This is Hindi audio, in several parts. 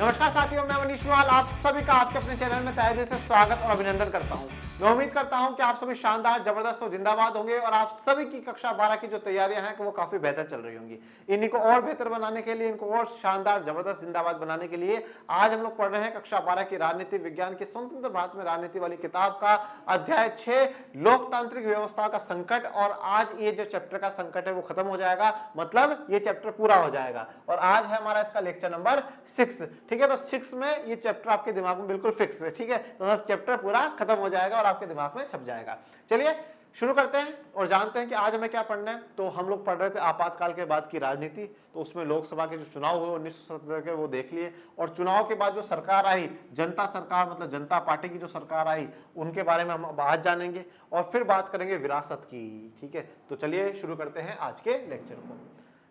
नमस्कार साथियों, मैं मनीष मोहाल आप सभी का आपके अपने चैनल में तहे दिल से स्वागत और अभिनंदन करता हूं। मैं उम्मीद करता हूं कि आप सभी शानदार, जबरदस्त और जिंदाबाद होंगे और आप सभी की कक्षा 12 की जो तैयारियां हैं वो काफी बेहतर चल रही होंगी। इन्हीं को और बेहतर बनाने के लिए, इनको और शानदार, जबरदस्त, जिंदाबाद बनाने के लिए आज हम लोग पढ़ रहे हैं कक्षा 12 की राजनीति विज्ञान की स्वतंत्र भारत में राजनीति वाली किताब का अध्याय 6 लोकतांत्रिक व्यवस्था का संकट। और आज ये जो चैप्टर का संकट है वो खत्म हो जाएगा, मतलब ये चैप्टर पूरा हो जाएगा। और आज है हमारा इसका लेक्चर नंबर 6। ठीक है, तो 6 में ये चैप्टर आपके दिमाग में बिल्कुल फिक्स है। ठीक है, तो चैप्टर पूरा खत्म हो जाएगा और आपके दिमाग में छप जाएगा। चलिए शुरू करते हैं और जानते हैं कि आज हमें क्या पढ़ना है। तो हम लोग पढ़ रहे थे आपातकाल के बाद की राजनीति, तो उसमें लोकसभा के जो चुनाव हुए 1970 के वो देख लिए, और चुनाव के बाद जो सरकार आई, जनता सरकार मतलब जनता पार्टी की जो सरकार आई, उनके बारे में हम आज जानेंगे और फिर बात करेंगे विरासत की। ठीक है, तो चलिए शुरू करते हैं आज के लेक्चर को।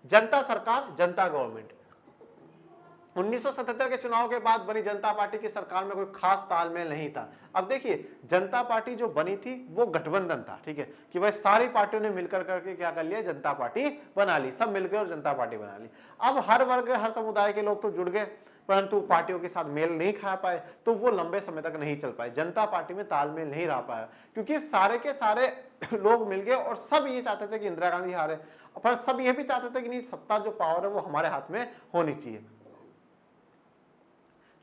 जनता सरकार, जनता गवर्नमेंट। 1977 के चुनाव के बाद बनी जनता पार्टी की सरकार में कोई खास तालमेल नहीं था। अब देखिए, जनता पार्टी जो बनी थी वो गठबंधन था। ठीक है, कि भाई सारी पार्टियों ने मिलकर करके क्या कर लिया, जनता पार्टी बना ली, सब मिलकर और जनता पार्टी बना ली। अब हर वर्ग, हर समुदाय के लोग तो जुड़ गए, परंतु पार्टियों के साथ मेल नहीं खा पाए, तो वो लंबे समय तक नहीं चल पाए। जनता पार्टी में तालमेल नहीं रह पाया, क्योंकि सारे के सारे लोग मिल गए और सब ये चाहते थे कि इंदिरा गांधी हारे, पर सब ये भी चाहते थे कि नहीं, सत्ता जो पावर है वो हमारे हाथ में होनी चाहिए।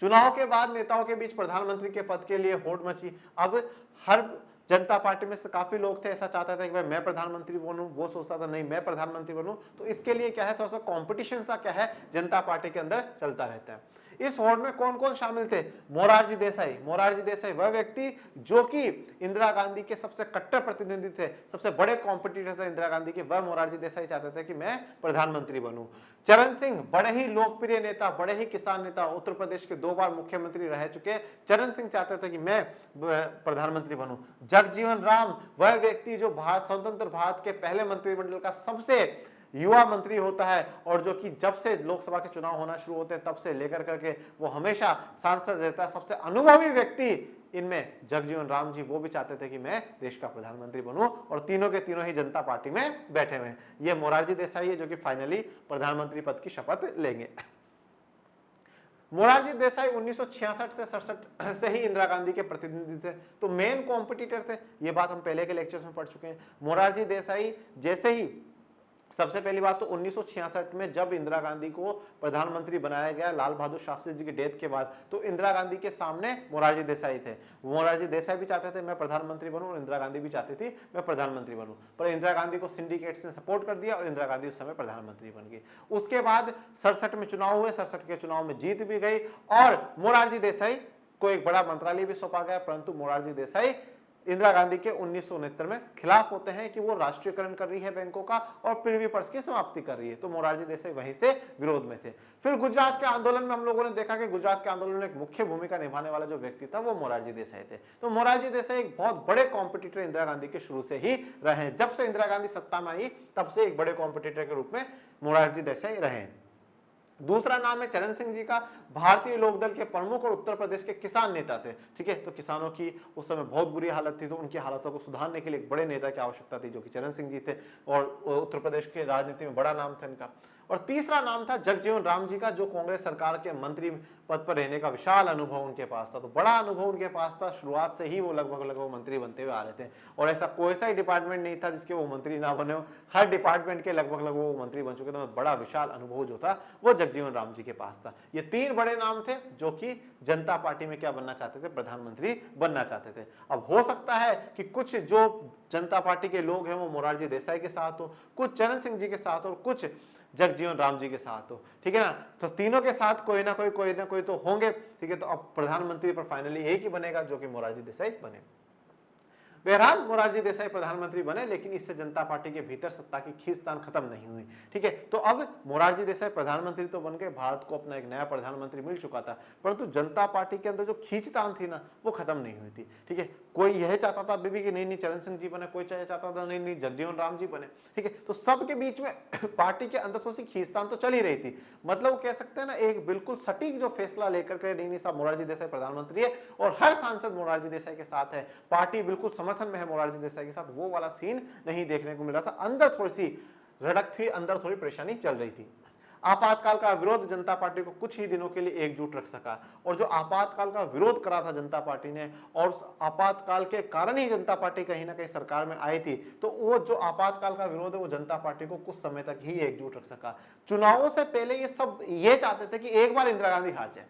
चुनाव के बाद नेताओं के बीच प्रधानमंत्री के पद के लिए होड़ मची। अब हर जनता पार्टी में से काफी लोग थे ऐसा चाहते थे कि भाई मैं प्रधानमंत्री बनूं, वो सोचता था नहीं मैं प्रधानमंत्री बनूं। तो इसके लिए क्या है, थोड़ा सा कंपटीशन सा क्या है जनता पार्टी के अंदर चलता रहता है। इस होड़ में कौन कौन शामिल थे? मोरारजी देसाई। मोरारजी देसाई वह व्यक्ति जो कि इंदिरा गांधी के सबसे कट्टर प्रतिनिधि थे, सबसे बड़े कॉम्पिटिटर थे इंदिरा गांधी के, वह मोरारजी देसाई चाहते थे कि मैं प्रधानमंत्री बनूं। चरण सिंह, बड़े ही लोकप्रिय नेता, बड़े ही किसान नेता, उत्तर प्रदेश के 2 बार मुख्यमंत्री रह चुके चरण सिंह चाहते थे कि मैं प्रधानमंत्री बनूं। जगजीवन राम, वह व्यक्ति जो स्वतंत्र भारत के पहले मंत्रिमंडल का सबसे युवा मंत्री होता है और जो कि जब से लोकसभा के चुनाव होना शुरू होते हैं तब से लेकर करके वो हमेशा सांसद रहता है, सबसे अनुभवी व्यक्ति इनमें जगजीवन राम जी, वो भी चाहते थे कि मैं देश का प्रधानमंत्री बनूं, और तीनों के तीनों ही जनता पार्टी में बैठे हुए हैं। ये मोरारजी देसाई है जो कि फाइनली प्रधानमंत्री पद की शपथ लेंगे। मोरारजी देसाई 1966 से 67 से ही इंदिरा गांधी के प्रतिनिधि थे, तो मेन कॉम्पिटिटर थे। ये बात हम पहले के लेक्चर्स में पढ़ चुके हैं। मोरारजी देसाई जैसे ही, सबसे पहली बात तो 1966 में जब इंदिरा गांधी को प्रधानमंत्री बनाया गया लाल बहादुर शास्त्री जी की डेथ के बाद, तो इंदिरा गांधी के सामने मोरारजी देसाई थे। मोरारजी देसाई भी चाहते थे मैं प्रधानमंत्री बनूं और इंदिरा गांधी भी चाहती थी मैं प्रधानमंत्री बनूं, पर इंदिरा गांधी को सिंडिकेट्स ने सपोर्ट कर दिया और इंदिरा गांधी उस समय प्रधानमंत्री बन गई। उसके बाद 67 में चुनाव हुए, 67 के चुनाव में जीत भी गई और मोरारजी देसाई को एक बड़ा मंत्रालय भी सौंपा गया, परंतु मोरारजी देसाई इंदिरा गांधी के 1969 में खिलाफ होते हैं कि वो राष्ट्रीयकरण कर रही है बैंकों का और प्रिवी पर्स की समाप्ति कर रही है, तो मोरारजी देसाई वहीं से विरोध में थे। फिर गुजरात के आंदोलन में हम लोगों ने देखा कि गुजरात के आंदोलन में एक मुख्य भूमिका निभाने वाला जो व्यक्ति था वो मोरारजी देसाई थे। तो मोरारजी देसाई एक बहुत बड़े कॉम्पिटिटर इंदिरा गांधी के शुरू से ही रहे हैं। जब से इंदिरा गांधी सत्ता में आई तब से एक बड़े कॉम्पिटिटर के रूप में मोरारजी देसाई रहे। दूसरा नाम है चरण सिंह जी का। भारतीय लोकदल के प्रमुख और उत्तर प्रदेश के किसान नेता थे। ठीक है, तो किसानों की उस समय बहुत बुरी हालत थी, तो उनकी हालतों को सुधारने के लिए एक बड़े नेता की आवश्यकता थी जो कि चरण सिंह जी थे, और उत्तर प्रदेश के राजनीति में बड़ा नाम था इनका। और तीसरा नाम था जगजीवन राम जी का, जो कांग्रेस सरकार के मंत्री पद पर रहने का विशाल अनुभव उनके पास था, तो बड़ा अनुभव उनके पास था। शुरुआत से ही वो लगभग मंत्री बनते हुए आ रहे थे, और ऐसा कोई सा ही डिपार्टमेंट नहीं था जिसके वो मंत्री ना बने हो, हर डिपार्टमेंट के लगभग वो मंत्री बन चुके थे। बड़ा विशाल अनुभव जो था वो जगजीवन राम जी के पास था। ये 3 बड़े नाम थे जो कि जनता पार्टी में क्या बनना चाहते थे, प्रधानमंत्री बनना चाहते थे। अब हो सकता है कि कुछ जो जनता पार्टी के लोग हैं वो मोरारजी देसाई के साथ हो, कुछ चरण सिंह जी के साथ हो, कुछ जगजीवन राम जी के साथ हो। ठीक है ना, तो तीनों के साथ कोई ना कोई तो होंगे। ठीक है, तो अब प्रधानमंत्री पर फाइनली एक ही बनेगा जो कि मोरारजी देसाई बने। बहरहाल मोरारजी देसाई प्रधानमंत्री बने, लेकिन इससे जनता पार्टी के भीतर सत्ता की खींचतान खत्म नहीं हुई। ठीक है, तो अब मोरारजी देसाई प्रधानमंत्री तो बन गए, भारत को अपना एक नया प्रधानमंत्री मिल चुका था, परंतु जनता पार्टी के अंदर जो खींचतान थी ना वो खत्म नहीं हुई थी। ठीक है, कोई यह चाहता था अभी भी कि नहीं चरण सिंह जी बने, कोई चाहता था नहीं जगजीवन राम जी बने। ठीक है, तो सबके बीच में पार्टी के अंदर थोड़ी सी खींचतान तो चल ही रही थी। मतलब वो कह सकते हैं ना, एक बिल्कुल सटीक जो फैसला लेकर के नहीं साहब मोरारजी देसाई प्रधानमंत्री है और हर सांसद मोरारजी देसाई के साथ है, पार्टी बिल्कुल समर्थन में है मोरारजी देसाई के साथ, वो वाला सीन नहीं देखने को मिल रहा था। अंदर थोड़ी सी रड़क थी, अंदर थोड़ी परेशानी चल रही थी। आपातकाल का विरोध जनता पार्टी को कुछ ही दिनों के लिए एकजुट रख सका, और जो आपातकाल का विरोध करा था जनता पार्टी ने, और उस आपातकाल के कारण ही जनता पार्टी कहीं ना कहीं सरकार में आई थी, तो वो जो आपातकाल का विरोध है वो जनता पार्टी को कुछ समय तक ही एकजुट रख सका। चुनावों से पहले ये सब ये चाहते थे कि एक बार इंदिरा गांधी हार जाए,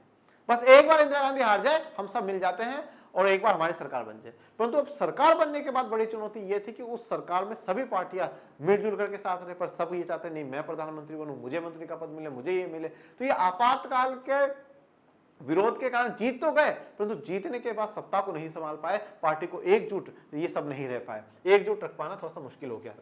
बस एक बार इंदिरा गांधी हार जाए, हम सब मिल जाते हैं और एक बार हमारी सरकार बन जाए। परंतु अब सरकार बनने के बाद बड़ी चुनौती यह थी कि उस सरकार में सभी पार्टियां मिलजुल करके साथ रहे, पर सब ये चाहते नहीं मैं प्रधानमंत्री बनूं, मुझे मंत्री का पद मिले, मुझे ये मिले। तो ये आपातकाल के विरोध के कारण जीत तो गए, परंतु जीतने के बाद सत्ता को नहीं संभाल पाए, पार्टी को एकजुट ये सब नहीं रह पाए, एकजुट रख पाना थोड़ा सा मुश्किल हो गया।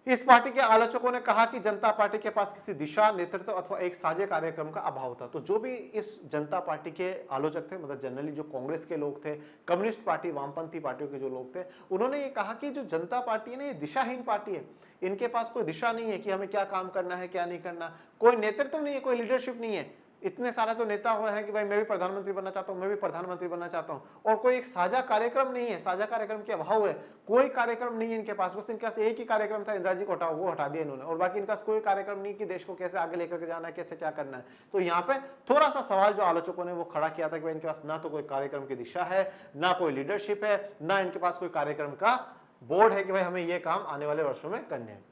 इस पार्टी के आलोचकों ने कहा कि जनता पार्टी के पास किसी दिशा, नेतृत्व अथवा एक साझे कार्यक्रम का अभाव था। तो जो भी इस जनता पार्टी के आलोचक थे, मतलब जनरली जो कांग्रेस के लोग थे, कम्युनिस्ट पार्टी, वामपंथी पार्टियों के जो लोग थे, उन्होंने ये कहा कि जो जनता पार्टी है ना, ये दिशाहीन पार्टी है, इनके पास कोई दिशा नहीं है कि हमें क्या काम करना है क्या नहीं करना, कोई नेतृत्व नहीं है, कोई लीडरशिप नहीं है। इतने सारे तो नेता हुए हैं कि भाई मैं भी प्रधानमंत्री बनना चाहता हूं, मैं भी प्रधानमंत्री बनना चाहता हूं, और कोई एक साझा कार्यक्रम नहीं है, साझा कार्यक्रम के अभाव है, कोई कार्यक्रम नहीं है इनके पास। बस इनके पास एक ही कार्यक्रम था, इंदिरा जी को हटाओ, वो हटा दिया इन्होंने, और बाकी इनका कोई कार्यक्रम नहीं कि देश को कैसे आगे लेकर के जाना है, कैसे क्या करना है। तो यहाँ पे थोड़ा सा सवाल जो आलोचकों ने वो खड़ा किया था कि भाई इनके पास ना तो कोई कार्यक्रम की दिशा है, ना कोई लीडरशिप है, ना इनके पास कोई कार्यक्रम का बोर्ड है कि भाई हमें ये काम आने वाले वर्षों में करने हैं।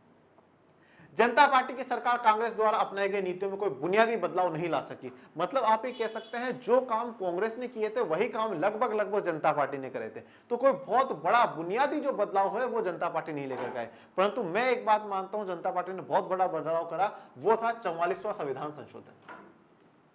जनता पार्टी की सरकार कांग्रेस द्वारा अपनाई गई नीतियों में कोई बुनियादी बदलाव नहीं ला सकी। मतलब आप ये कह सकते हैं जो काम कांग्रेस ने किए थे वही काम लगभग जनता पार्टी ने करे थे। तो कोई बहुत बड़ा बुनियादी जो बदलाव है वो जनता पार्टी नहीं लेकर गए। परंतु मैं एक बात मानता हूं, जनता पार्टी ने बहुत बड़ा बदलाव करा, वो था 44वां संविधान संशोधन।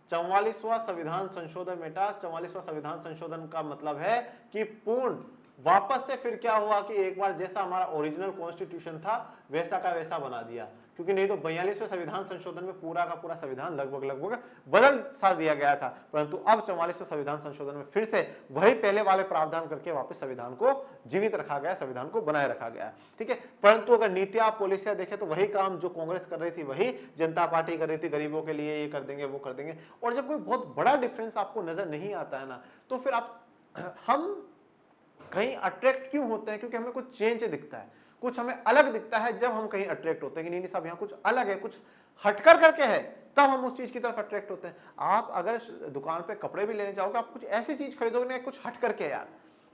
44वां संविधान संशोधन बेटा, 44वां संविधान संशोधन का मतलब है कि पूर्ण वापस से फिर क्या हुआ कि एक बार जैसा हमारा ओरिजिनल कॉन्स्टिट्यूशन था वैसा का वैसा बना दिया, क्योंकि नहीं तो 42वें संविधान संशोधन में पूरा का पूरा संविधान लगभग बदल सा दिया गया था। परंतु अब 44वें संविधान संशोधन में फिर से वही पहले वाले प्रावधान करके वापस संविधान को जीवित रखा गया, संविधान को बनाए रखा गया, ठीक है। परंतु अगर नीतियां पॉलिसियां देखें तो वही काम जो कांग्रेस कर रही थी वही जनता पार्टी कर रही थी, गरीबों के लिए ये कर देंगे वो कर देंगे। और जब कोई बहुत बड़ा डिफरेंस आपको नजर नहीं आता है ना, तो फिर हम कहीं अट्रैक्ट क्यों होते हैं? क्योंकि हमें कुछ चेंज दिखता है, कुछ हमें अलग दिखता है। जब हम कहीं अट्रैक्ट होते हैं कि नहीं साहब यहाँ कुछ अलग है, कुछ हटकर करके है, तब हम उस चीज की तरफ अट्रैक्ट होते हैं। आप अगर दुकान पे कपड़े भी लेने जाओगे, आप कुछ ऐसी चीज खरीदोगे ना, कुछ हट करके, यार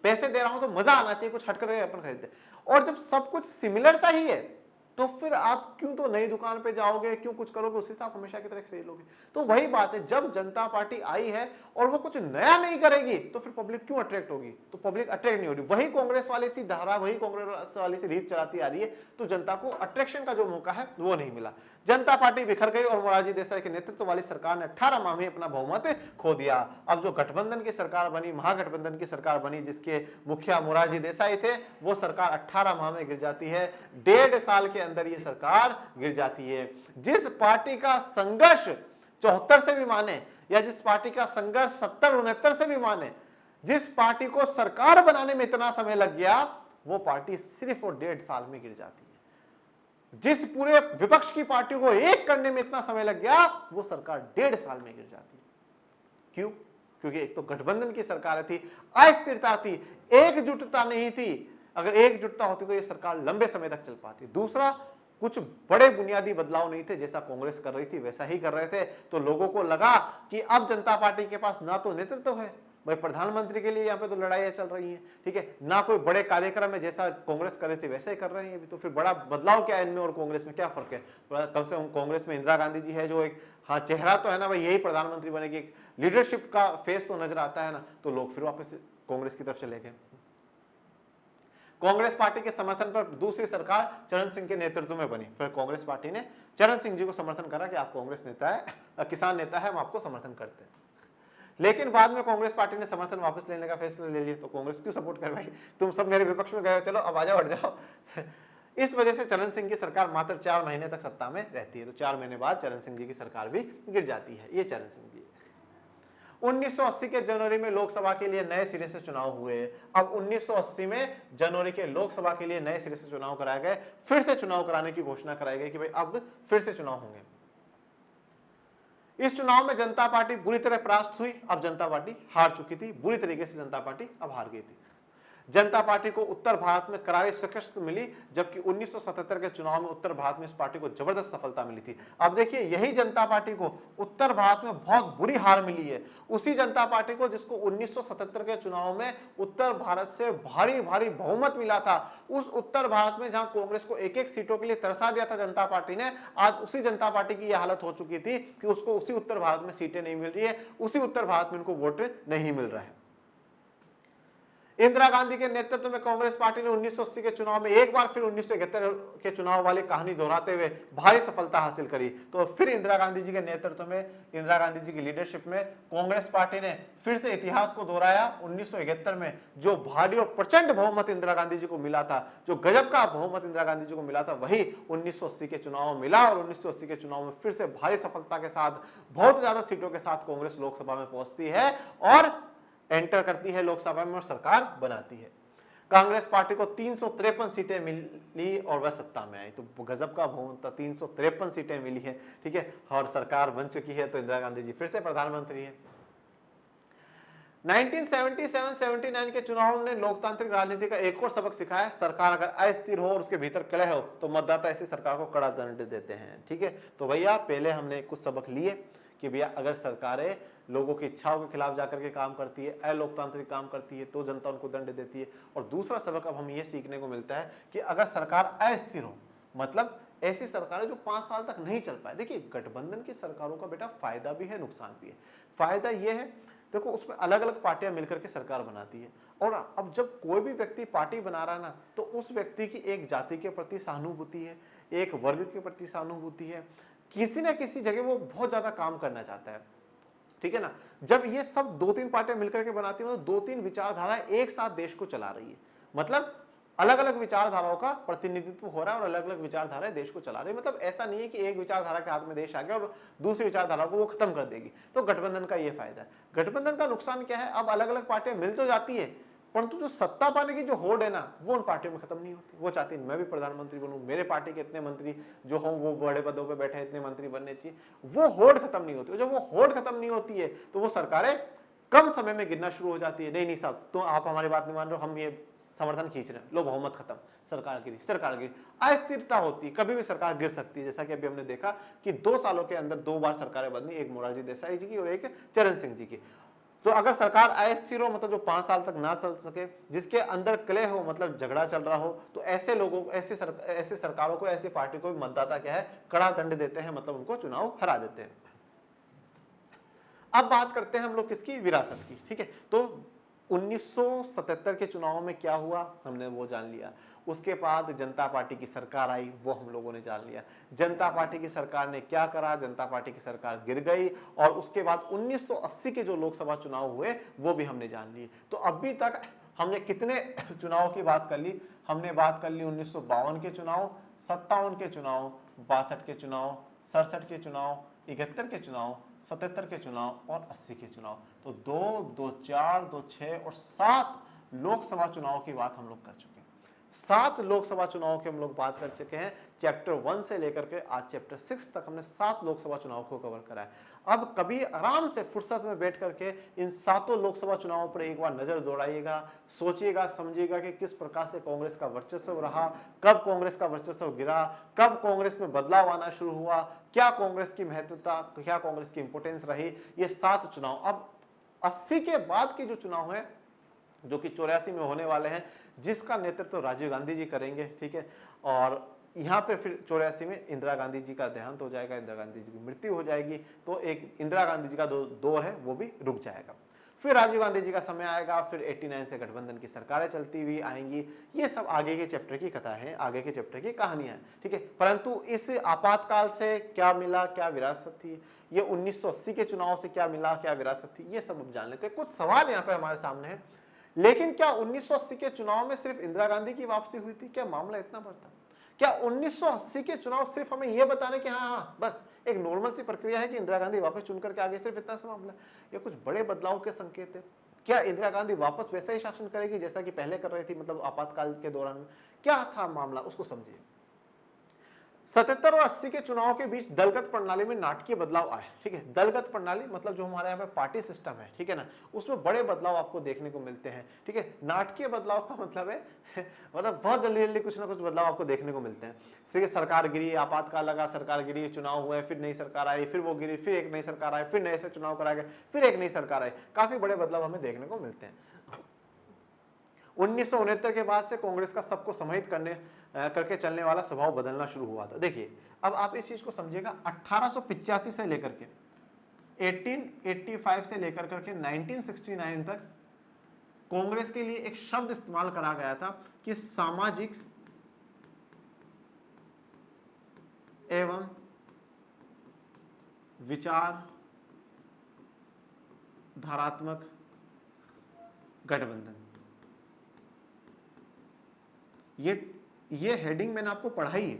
पैसे दे रहा हूं तो मजा आना चाहिए, कुछ हट करके अपन खरीदते। और जब सब कुछ सिमिलर सा ही है तो फिर आप क्यों तो नई दुकान पे जाओगे, क्यों कुछ करोगे, उसी से आप हमेशा की तरह खरीद लोगे। तो वही बात है, जब जनता पार्टी आई है और वो कुछ नया नहीं करेगी तो फिर पब्लिक क्यों अट्रैक्ट होगी? तो पब्लिक अट्रैक्ट नहीं हो रही। वही कांग्रेस वाली सी धारा, वही कांग्रेस वाली सी रीत चलाती आ रही है, तो जनता को अट्रैक्शन का जो मौका है वो नहीं मिला। जनता पार्टी बिखर गई और मोरारजी देसाई के नेतृत्व वाली सरकार ने 18 माह में अपना बहुमत खो दिया। अब जो गठबंधन की सरकार बनी, महागठबंधन की सरकार बनी, जिसके मुखिया मोरारजी देसाई थे, वो सरकार 18 माह में गिर जाती है। 1.5 साल के अंदर ये सरकार गिर जाती है। जिस पार्टी का संघर्ष 74 से भी माने, या जिस पार्टी का संघर्ष 70-69 से भी माने, जिस पार्टी को सरकार बनाने में इतना समय लग गया, वो पार्टी सिर्फ और 1.5 साल में गिर जाती है। जिस पूरे विपक्ष की पार्टियों को एक करने में इतना समय लग गया, वो सरकार 1.5 साल में गिर जाती है। क्यों? क्योंकि एक तो गठबंधन की सरकार थी, अस्थिरता थी, एकजुटता नहीं थी। अगर एकजुटता होती तो ये सरकार लंबे समय तक चल पाती। दूसरा, कुछ बड़े बुनियादी बदलाव नहीं थे, जैसा कांग्रेस कर रही थी वैसा ही कर रहे थे। तो लोगों को लगा कि अब जनता पार्टी के पास ना तो नेतृत्व है, भाई प्रधानमंत्री के लिए यहाँ पे तो लड़ाइयाँ चल रही हैं, ठीक है, ना कोई बड़े कार्यक्रम है, जैसा कांग्रेस कर रही थी वैसे ही कर रहे हैं अभी। तो फिर बड़ा बदलाव क्या है इनमें और कांग्रेस में, क्या फर्क है? कम से कम कांग्रेस में इंदिरा गांधी जी है, जो एक हाँ चेहरा तो है ना, भाई यही प्रधानमंत्री बनेगी, एक लीडरशिप का फेस तो नजर आता है ना। तो लोग फिर वापस कांग्रेस की तरफ चले गए। कांग्रेस पार्टी के समर्थन पर दूसरी सरकार चरण सिंह के नेतृत्व में बनी। फिर कांग्रेस पार्टी ने चरण सिंह जी को समर्थन करा कि आप कांग्रेस नेता है, किसान नेता है, हम आपको समर्थन करते हैं। लेकिन बाद में कांग्रेस पार्टी ने समर्थन वापस लेने का फैसला ले लिया। तो कांग्रेस क्यों सपोर्ट कर भाई, तुम सब मेरे विपक्ष में गए हो, चलो अब आ जाओ, हट जाओ। इस वजह से चरण सिंह की सरकार मात्र 4 महीने तक सत्ता में रहती है। तो 4 महीने बाद चरण सिंह जी की सरकार भी गिर जाती है। ये चरण सिंह जी। 1980 के जनवरी में लोकसभा के लिए नए सिरे से चुनाव हुए। अब 1980 में जनवरी के लोकसभा के लिए नए सिरे से चुनाव कराए गए। फिर से चुनाव कराने की घोषणा कराई गई कि भाई अब फिर से चुनाव होंगे। इस चुनाव में जनता पार्टी बुरी तरह परास्त हुई। अब जनता पार्टी हार चुकी थी, बुरी तरीके से जनता पार्टी अब हार गई थी। जनता पार्टी को उत्तर भारत में करारी शिकस्त मिली, जबकि 1977 के चुनाव में उत्तर भारत में इस पार्टी को जबरदस्त सफलता मिली थी। अब देखिए, यही जनता पार्टी को उत्तर भारत में बहुत बुरी हार मिली है, उसी जनता पार्टी को जिसको 1977 के चुनाव में उत्तर भारत से भारी भारी बहुमत मिला था, उस उत्तर भारत में जहां कांग्रेस को एक एक सीटों के लिए तरसा दिया था जनता पार्टी ने, आज उसी जनता पार्टी की यह हालत हो चुकी थी कि उसको उसी उत्तर भारत में सीटें नहीं मिल रही है, उसी उत्तर भारत में उनको वोट नहीं मिल रहा है। इंदिरा गांधी के नेतृत्व में कांग्रेस पार्टी ने 1980 के चुनाव में एक बार फिर 1971 के चुनाव वाली कहानी दोहराते हुए भारी सफलता हासिल करी। तो फिर इंदिरा गांधी जी के नेतृत्व में, इंदिरा गांधी जी की लीडरशिप में कांग्रेस पार्टी ने फिर से इतिहास को दोहराया। 1971 में जो भारी और प्रचंड बहुमत इंदिरा गांधी जी को मिला था, जो गजब का बहुमत इंदिरा गांधी जी को मिला था, वही 1980 के चुनाव में मिला और 1980 के चुनाव में फिर से भारी सफलता के साथ, बहुत ज्यादा सीटों के साथ कांग्रेस लोकसभा में पहुंचती है और एंटर करती है लोकसभा में और सरकार बनाती है। कांग्रेस पार्टी को 353 सीटें मिली और वह सत्ता में आई। तो गजब का बहुमत था, 353 सीटें मिली है, ठीक है, और सरकार बन चुकी है। तो इंदिरा गांधी जी फिर से प्रधानमंत्री है। 1977-79 के चुनाव ने लोकतांत्रिक राजनीति का एक और सबक सिखाया, सरकार अगर अस्थिर हो और उसके भीतर कलह हो तो मतदाता ऐसी सरकार को कड़ा दंड देते हैं, ठीक है। तो भैया पहले हमने कुछ सबक लिए कि भैया अगर सरकारें लोगों की इच्छाओं के खिलाफ जाकर के काम करती है, अलोकतांत्रिक काम करती है, तो जनता उनको दंड देती है। और दूसरा सबक अब हम ये सीखने को मिलता है कि अगर सरकार अस्थिर हो, मतलब ऐसी सरकारें जो 5 साल तक नहीं चल पाए। देखिए, गठबंधन की सरकारों का बेटा फायदा भी है, नुकसान भी है। फायदा ये है, देखो उसमें अलग अलग पार्टियां मिलकर के सरकार बनाती है, और अब जब कोई भी व्यक्ति पार्टी बना रहा है ना, तो उस व्यक्ति की एक जाति के प्रति सहानुभूति है, एक वर्ग के प्रति सहानुभूति है, किसी न किसी जगह वो बहुत ज्यादा काम करना चाहता है, ठीक है ना। जब ये सब 2-3 पार्टियां मिलकर के बनाती हैं, तो 2-3 विचारधारा एक साथ देश को चला रही है, मतलब अलग अलग विचारधाराओं का प्रतिनिधित्व हो रहा है और अलग अलग विचारधाराएं देश को चला रही है। मतलब ऐसा नहीं है कि एक विचारधारा के हाथ में देश आ गया और दूसरी विचारधारा को वो खत्म कर देगी। तो गठबंधन का ये फायदा है। गठबंधन का नुकसान क्या है, अब अलग अलग पार्टियां मिल तो जाती है, परंतु जो सत्ता पाने की जो होड़ है ना, वो उन पार्टियों में खत्म नहीं होती। वो चाहती है मैं भी प्रधानमंत्री बनूं, मेरे पार्टी के इतने मंत्री जो हों वो बड़े पदों पे बैठे, इतने मंत्री बनने चाहिए, वो होड़ खत्म नहीं होती। जब वो होड़ खत्म नहीं होती है तो वो सरकारें कम समय में गिरना शुरू हो जाती है। नहीं साहब, तो आप हमारी बात नहीं मान रहे हो, हम ये समर्थन खींच रहे हैं, लो बहुमत खत्म, सरकार गिरी। अस्थिरता होती, कभी भी सरकार गिर सकती है। जैसा कि अभी हमने देखा कि 2 सालों के अंदर 2 बार सरकारें बदली, एक मोरारजी देसाई जी की और एक चरण सिंह जी की। तो अगर सरकार अस्थिर हो, मतलब जो 5 साल तक ना चल सके, जिसके अंदर कलह हो, मतलब झगड़ा चल रहा हो, तो ऐसे लोगों को, ऐसे सरकारों को, ऐसी पार्टी को भी मतदाता क्या है, कड़ा दंड देते हैं, मतलब उनको चुनाव हरा देते हैं। अब बात करते हैं हम लोग किसकी, विरासत की, ठीक है। तो 1977 के चुनाव में क्या हुआ हमने वो जान लिया। उसके बाद जनता पार्टी की सरकार आई, वो हम लोगों ने जान लिया। जनता पार्टी की सरकार ने क्या करा, जनता पार्टी की सरकार गिर गई। और उसके बाद 1980 के जो लोकसभा चुनाव हुए वो भी हमने जान लिए। तो अभी तक हमने कितने चुनाव की बात कर ली, हमने बात कर ली 1952 के चुनाव, 57 के चुनाव, 62 के चुनाव, 67 के चुनाव, 71 के चुनाव, 77 के चुनाव और 80 के चुनाव। तो 2, 2, 4, 2, 6 और 7 लोकसभा चुनाव की बात हम लोग कर चुके हैं। 7 लोकसभा चुनाव की हम लोग बात कर चुके हैं। चैप्टर 1 से लेकर के आज चैप्टर 6 तक हमने 7 लोकसभा चुनाव को कवर करा है। अब कभी आराम से फुर्सत में बैठ करके इन 7 लोकसभा चुनावों पर एक बार नजर दौड़ाइएगा, सोचिएगा, समझिएगा कि किस प्रकार से कांग्रेस का वर्चस्व रहा, कब कांग्रेस का वर्चस्व गिरा, कब कांग्रेस में बदलाव आना शुरू हुआ, क्या कांग्रेस की महत्वता, क्या कांग्रेस की इंपोर्टेंस रही, ये 7 चुनाव। अब 80 के बाद के जो चुनाव है, जो कि 84 में होने वाले हैं, जिसका नेतृत्व राजीव गांधी जी करेंगे, ठीक है। और यहाँ पे फिर 84 में इंदिरा गांधी जी का देहांत हो जाएगा, इंदिरा गांधी जी की मृत्यु हो जाएगी। तो एक इंदिरा गांधी जी का दौर है वो भी रुक जाएगा। फिर राजीव गांधी जी का समय आएगा, फिर 89 से गठबंधन की सरकारें चलती हुई आएंगी। ये सब आगे के चैप्टर की कथा है, आगे के चैप्टर की कहानियां हैं, ठीक है। परंतु इस आपातकाल से क्या मिला, क्या विरासत थी, ये 1980 के चुनाव से क्या मिला, क्या विरासत थी, ये सब अब जान लेते हैं। कुछ सवाल यहाँ पे हमारे सामने है। लेकिन क्या 1980 के चुनाव में सिर्फ इंदिरा गांधी की वापसी हुई थी? क्या मामला इतना बड़ा था? क्या 1980 के चुनाव सिर्फ हमें यह बताने कि हाँ बस एक नॉर्मल सी प्रक्रिया है कि इंदिरा गांधी वापस चुन करके आगे, सिर्फ इतना सा मामला? ये कुछ बड़े बदलाव के संकेत है? क्या इंदिरा गांधी वापस वैसा ही शासन करेगी जैसा कि पहले कर रही थी, मतलब आपातकाल के दौरान? क्या था मामला, उसको समझिए। 77 और 80 के चुनाव के बीच दलगत प्रणाली में नाटकीय बदलाव आए। ठीक है, दलगत प्रणाली मतलब जो हमारे यहाँ पे पार्टी सिस्टम है, ठीक है ना, उसमें बड़े बदलाव आपको देखने को मिलते हैं। ठीक है, नाटकीय बदलाव का मतलब है मतलब बहुत जल्दी जल्दी कुछ ना कुछ बदलाव आपको देखने को मिलते हैं। ठीक है, सरकार गिरी, आपातकाल लगा, सरकार गिरी, चुनाव हुए, फिर नई सरकार आई, फिर वो गिरी, फिर एक नई सरकार आई, फिर नए से चुनाव कराए गए, फिर एक नई सरकार आई। काफी बड़े बदलाव हमें देखने को मिलते हैं। 1969 के बाद से कांग्रेस का सबको समाहित करके चलने वाला स्वभाव बदलना शुरू हुआ था। देखिए, अब आप इस चीज को समझिएगा, 1885 से लेकर के 1885 से लेकर करके 1969 तक कांग्रेस के लिए एक शब्द इस्तेमाल करा गया था कि सामाजिक एवं विचार धारात्मक गठबंधन। ये हेडिंग मैंने आपको पढ़ाई है।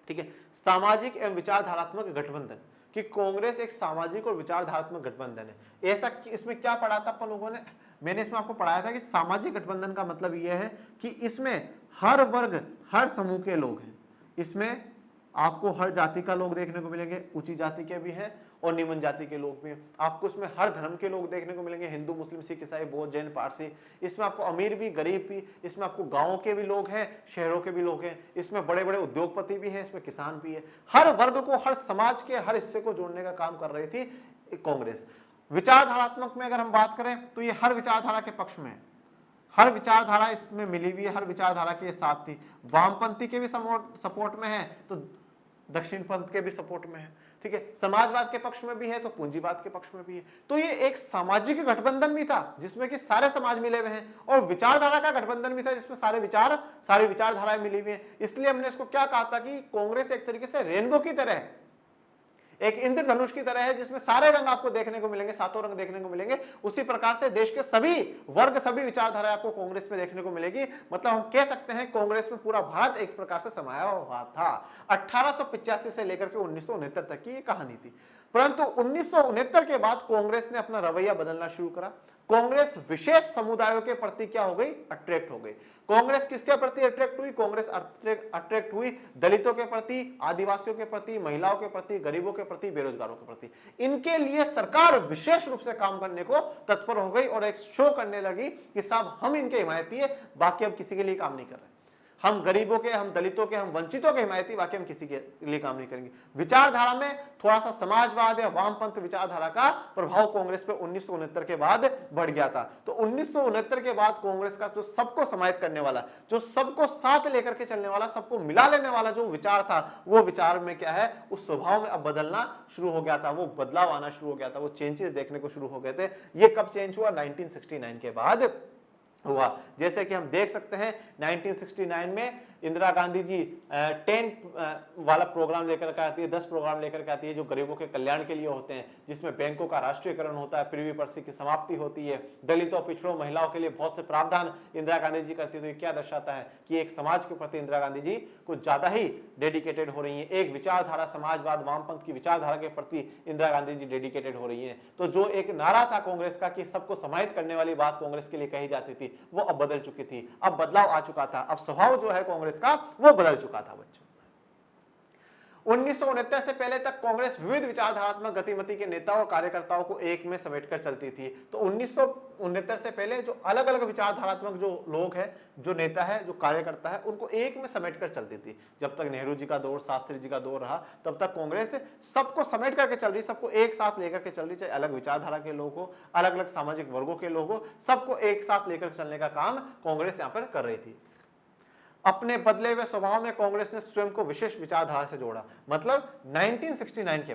ठीक है, सामाजिक एवं विचारधारात्मक गठबंधन, कि कांग्रेस एक सामाजिक और विचारधारात्मक गठबंधन है। ऐसा इसमें क्या पढ़ा था अपन लोगों ने, मैंने इसमें आपको पढ़ाया था कि सामाजिक गठबंधन का मतलब यह है कि इसमें हर वर्ग, हर समूह के लोग हैं। इसमें आपको हर जाति का लोग देखने को मिलेंगे, ऊंची जाति के भी हैं और निम्न जाति के लोग भी हैं। आपको इसमें हर धर्म के लोग देखने को मिलेंगे, हिंदू, मुस्लिम, सिख, ईसाई, बौद्ध, जैन, पारसी। इसमें आपको अमीर भी, गरीब भी, इसमें आपको गांवों के भी लोग हैं, शहरों के भी लोग हैं, इसमें बड़े बड़े उद्योगपति भी हैं, इसमें किसान भी है। हर वर्ग को, हर समाज के हर हिस्से को जोड़ने का काम कर रही थी कांग्रेस। विचारधारात्मक में अगर हम बात करें तो ये हर विचारधारा के पक्ष में है, हर विचारधारा इसमें मिली हुई है, हर विचारधारा के साथ थी। वामपंथी के भी सपोर्ट में है तो दक्षिण पंथ के भी सपोर्ट में है। ठीक है, समाजवाद के पक्ष में भी है तो पूंजीवाद के पक्ष में भी है। तो ये एक सामाजिक गठबंधन भी था जिसमें कि सारे समाज मिले हुए हैं, और विचारधारा का गठबंधन भी था जिसमें सारी विचारधाराएं मिली हुई हैं। इसलिए हमने इसको क्या कहा था कि कांग्रेस एक तरीके से रेनबो की तरह है, एक इंद्रधनुष की तरह है, जिसमें सारे रंग आपको देखने को मिलेंगे, सातों रंग देखने को मिलेंगे। उसी प्रकार से देश के सभी वर्ग, सभी विचारधारा आपको कांग्रेस में देखने को मिलेगी। मतलब हम कह सकते हैं कांग्रेस में पूरा भारत एक प्रकार से समाया हुआ था। 1885 से लेकर के 1969 तक की ये कहानी थी। परंतु 1969 के बाद कांग्रेस ने अपना रवैया बदलना शुरू करा। कांग्रेस विशेष समुदायों के प्रति क्या हो गई, अट्रैक्ट हो गई। कांग्रेस किसके प्रति अट्रैक्ट हुई, कांग्रेस अट्रैक्ट हुई दलितों के प्रति, आदिवासियों के प्रति, महिलाओं के प्रति, गरीबों के प्रति, बेरोजगारों के प्रति। इनके लिए सरकार विशेष रूप से काम करने को तत्पर हो गई और एक शो करने लगी कि साहब हम इनके हिमायती है, बाकी अब किसी के लिए काम नहीं कर रहे। हम गरीबों के, हम दलितों के, हम वंचितों के हिमायती, बाकी हम किसी के लिए काम नहीं करेंगे। विचारधारा में थोड़ा सा समाजवाद या वामपंथ विचारधारा का प्रभाव कांग्रेस पे 1969 के बाद बढ़ गया था। तो 1969 के बाद कांग्रेस का जो सबको समाहित करने वाला, जो सबको साथ लेकर के चलने वाला, सबको मिला लेने वाला जो विचार था, वो विचार में क्या है, उस स्वभाव में अब बदलना शुरू हो गया था, वो बदलाव आना शुरू हो गया था, वो चेंजेस देखने को शुरू हो गए थे। ये कब चेंज हुआ, 1969 के बाद हुआ। जैसे कि हम देख सकते हैं 1969 में इंदिरा गांधी जी 10 वाला प्रोग्राम लेकर के आती है, 10 प्रोग्राम लेकर के आती है जो गरीबों के कल्याण के लिए होते हैं, जिसमें बैंकों का राष्ट्रीयकरण होता है, प्रीवी पर्सी की समाप्ति होती है, दलितों, पिछड़ों, महिलाओं के लिए बहुत से प्रावधान इंदिरा गांधी जी करती है। तो ये क्या दर्शाता है कि एक समाज के प्रति इंदिरा गांधी जी कुछ ज्यादा ही डेडिकेटेड हो रही है, एक विचारधारा, समाजवाद, वामपंथ की विचारधारा के प्रति इंदिरा गांधी जी डेडिकेटेड हो रही है। तो जो एक नारा था कांग्रेस का कि सबको समाहित करने वाली बात कांग्रेस के लिए कही जाती थी, वो अब बदल चुकी थी, अब बदलाव आ चुका था, अब स्वभाव जो है कांग्रेस का वो बदल चुका था बच्चों। 1969 से पहले तक कांग्रेस विविध विचारधारात्मक गतिविधि के नेताओं और कार्यकर्ताओं को एक में समेटकर चलती थी। तो 1969 से पहले जो अलग अलग विचारधारात्मक जो लोग हैं, जो नेता है, जो कार्यकर्ता है, उनको एक में समेटकर चलती थी। जब तक नेहरू जी का दौर, शास्त्री जी का दौर रहा, तब तक कांग्रेस सबको समेट करके चल रही, सबको एक साथ लेकर के चल रही, चाहे अलग विचारधारा के लोग हो, अलग अलग सामाजिक वर्गों के लोग हो, सबको एक साथ लेकर चलने का काम कांग्रेस यहाँ पर कर रही थी। अपने बदले हुए स्वभाव में कांग्रेस ने स्वयं को विशेष विचारधारा से जोड़ा। मतलब 1969 के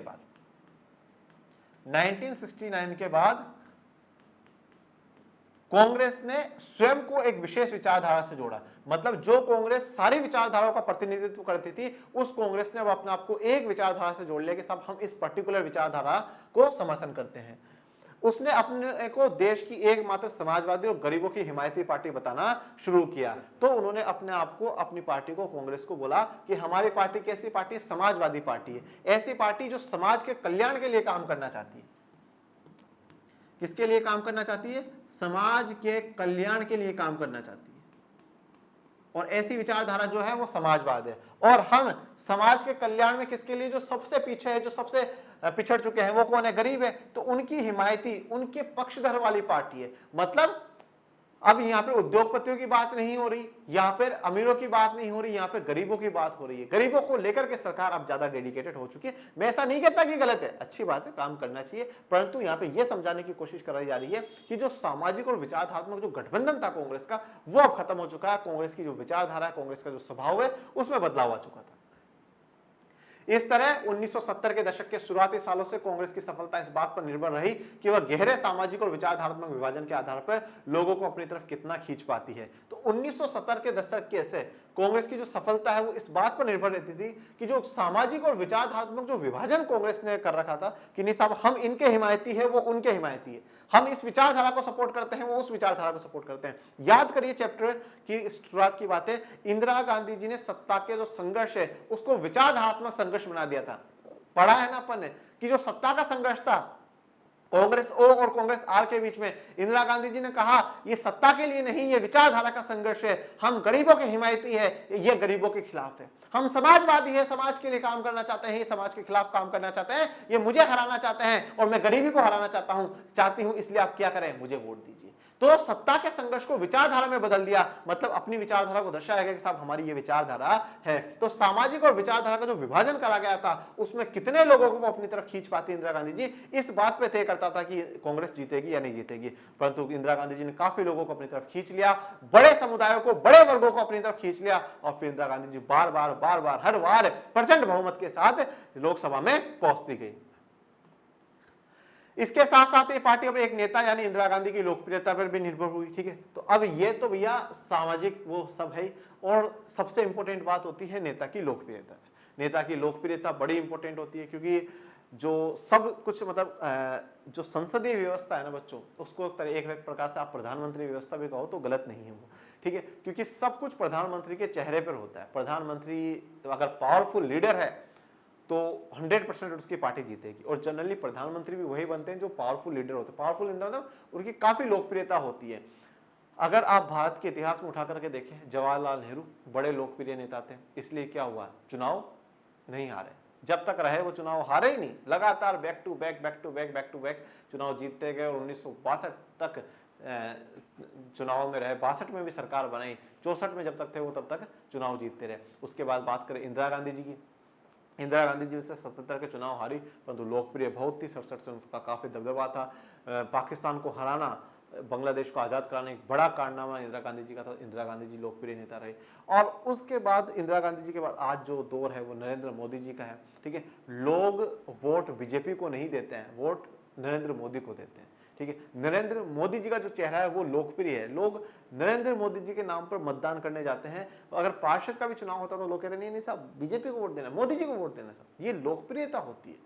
बाद कांग्रेस ने स्वयं को एक विशेष विचारधारा से जोड़ा। मतलब जो कांग्रेस सारी विचारधाराओं का प्रतिनिधित्व करती थी, उस कांग्रेस ने अब अपने आप को एक विचारधारा से जोड़ लिया कि सब हम इस पर्टिकुलर विचारधारा को समर्थन करते हैं। उसने अपने को देश की एकमात्र समाजवादी और गरीबों की हिमायती पार्टी बताना शुरू किया। तो उन्होंने अपने आप को, अपनी पार्टी को, कांग्रेस को बोला कि हमारी पार्टी कैसी पार्टी, समाजवादी पार्टी है, ऐसी पार्टी जो समाज के कल्याण के लिए काम करना चाहती है। किसके लिए काम करना चाहती है, समाज के कल्याण के लिए काम करना चाहती है। और ऐसी विचारधारा जो है वो समाजवाद है। और हम समाज के कल्याण में किसके लिए जो सबसे पीछे है, जो सबसे पिछड़ चुके हैं, वो कौन है? गरीब है। तो उनकी हिमायती, उनके पक्षधर वाली पार्टी है। मतलब अब यहाँ पे उद्योगपतियों की बात नहीं हो रही, यहाँ पे अमीरों की बात नहीं हो रही, यहाँ पे गरीबों की बात हो रही है। गरीबों को लेकर के सरकार अब ज्यादा डेडिकेटेड हो चुकी है। मैं ऐसा नहीं कहता कि गलत है, अच्छी बात है, काम करना चाहिए, परंतु यहाँ पे ये समझाने की कोशिश कराई जा रही है कि जो सामाजिक और विचारधात्मक जो गठबंधन था कांग्रेस का, वो अब खत्म हो चुका है। कांग्रेस की जो विचारधारा है, कांग्रेस का जो स्वभाव है, उसमें बदलाव आ चुका था। इस तरह 1970 के दशक के शुरुआती सालों से कांग्रेस की सफलता इस बात पर निर्भर रही कि वह गहरे सामाजिक और विचारधात्मक विभाजन के आधार पर लोगों को अपनी तरफ कितना खींच पाती है। तो 1970 के दशक के से कांग्रेस की जो सफलता है वो इस बात पर निर्भर रहती थी कि जो सामाजिक और विचारधात्मक जो विभाजन कांग्रेस ने कर रखा था कि नहीं साहब, हम इनके हिमायती है, वो उनके हिमायती है, हम इस विचारधारा को सपोर्ट करते हैं, वो उस विचारधारा को सपोर्ट करते हैं। याद करिए चैप्टर की शुरुआत की बातें, इंदिरा गांधी जी ने सत्ता के जो संघर्ष है उसको विचारधारात्मक संघर्ष बना दिया था। पढ़ा है ना अपन ने कि जो सत्ता का संघर्ष था कांग्रेस ओ और कांग्रेस आर के बीच में, इंदिरा गांधी जी ने कहा ये सत्ता के लिए नहीं, ये विचारधारा का संघर्ष है। हम गरीबों के हिमायती है, ये गरीबों के खिलाफ है। हम समाजवादी है, समाज के लिए काम करना चाहते हैं, ये समाज के खिलाफ काम करना चाहते हैं, ये मुझे हराना चाहते हैं और मैं गरीबी को हराना चाहती हूं, इसलिए आप क्या करें, मुझे वोट दीजिए। तो सत्ता के संघर्ष को विचारधारा में बदल दिया, मतलब अपनी विचारधारा को दर्शाया गया कि साहब हमारी ये विचारधारा है। तो सामाजिक और विचारधारा का जो विभाजन करा गया था उसमें कितने लोगों को वो अपनी तरफ खींच पाती इंदिरा गांधी जी, इस बात पे तय करता था कि कांग्रेस जीतेगी या नहीं जीतेगी। परंतु इंदिरा गांधी जी ने काफी लोगों को अपनी तरफ खींच लिया, बड़े समुदायों को, बड़े वर्गों को अपनी तरफ खींच लिया और फिर इंदिरा गांधी जी बार बार हर बार प्रचंड बहुमत के साथ लोकसभा में पहुंचती गई। इसके साथ साथ ये पार्टी अब एक नेता यानी इंदिरा गांधी की लोकप्रियता पर भी निर्भर हुई। ठीक है, तो अब ये तो भैया सामाजिक वो सब है, और सबसे इंपॉर्टेंट बात होती है नेता की लोकप्रियता। नेता की लोकप्रियता बड़ी इंपॉर्टेंट होती है, क्योंकि जो सब कुछ मतलब जो संसदीय व्यवस्था है ना बच्चों, उसको एक प्रकार से आप प्रधानमंत्री व्यवस्था भी कहो तो गलत नहीं है वो। ठीक है, क्योंकि सब कुछ प्रधानमंत्री के चेहरे पर होता है। प्रधानमंत्री अगर पावरफुल लीडर है तो 100% उसकी पार्टी जीतेगी, और जनरली प्रधानमंत्री भी वही बनते हैं जो पावरफुल लीडर होते हैं। पावरफुल मतलब उनकी काफी लोकप्रियता होती है। अगर आप भारत के इतिहास में उठा करके देखें, जवाहरलाल नेहरू बड़े लोकप्रिय नेता थे, इसलिए क्या हुआ, चुनाव नहीं हारे। जब तक रहे वो चुनाव हारे ही नहीं, लगातार बैक टू बैक चुनाव जीतते गए, और 1962 तक चुनाव में रहे। 62 में भी सरकार बनाई, 64 में जब तक थे वो तब तक चुनाव जीतते रहे। उसके बाद बात करें इंदिरा गांधी जी की, इंदिरा गांधी जी से 77 के चुनाव हारी, परंतु लोकप्रिय बहुत थी। 67 से उनका काफी दबदबा था। पाकिस्तान को हराना, बांग्लादेश को आजाद कराने एक बड़ा कारनामा इंदिरा गांधी जी का था। इंदिरा गांधी जी लोकप्रिय नेता रहे। और उसके बाद इंदिरा गांधी जी के बाद आज जो दौर है वो नरेंद्र मोदी जी का है। ठीक है, लोग वोट बीजेपी को नहीं देते हैं, वोट नरेंद्र मोदी को देते हैं। ठीक है, नरेंद्र मोदी जी का जो चेहरा है वो लोकप्रिय है। लोग नरेंद्र मोदी जी के नाम पर मतदान करने जाते हैं। अगर पार्षद का भी चुनाव होता तो लोग कहते नहीं साहब बीजेपी को वोट देना, मोदी जी को वोट देना साहब। ये लोकप्रियता होती है।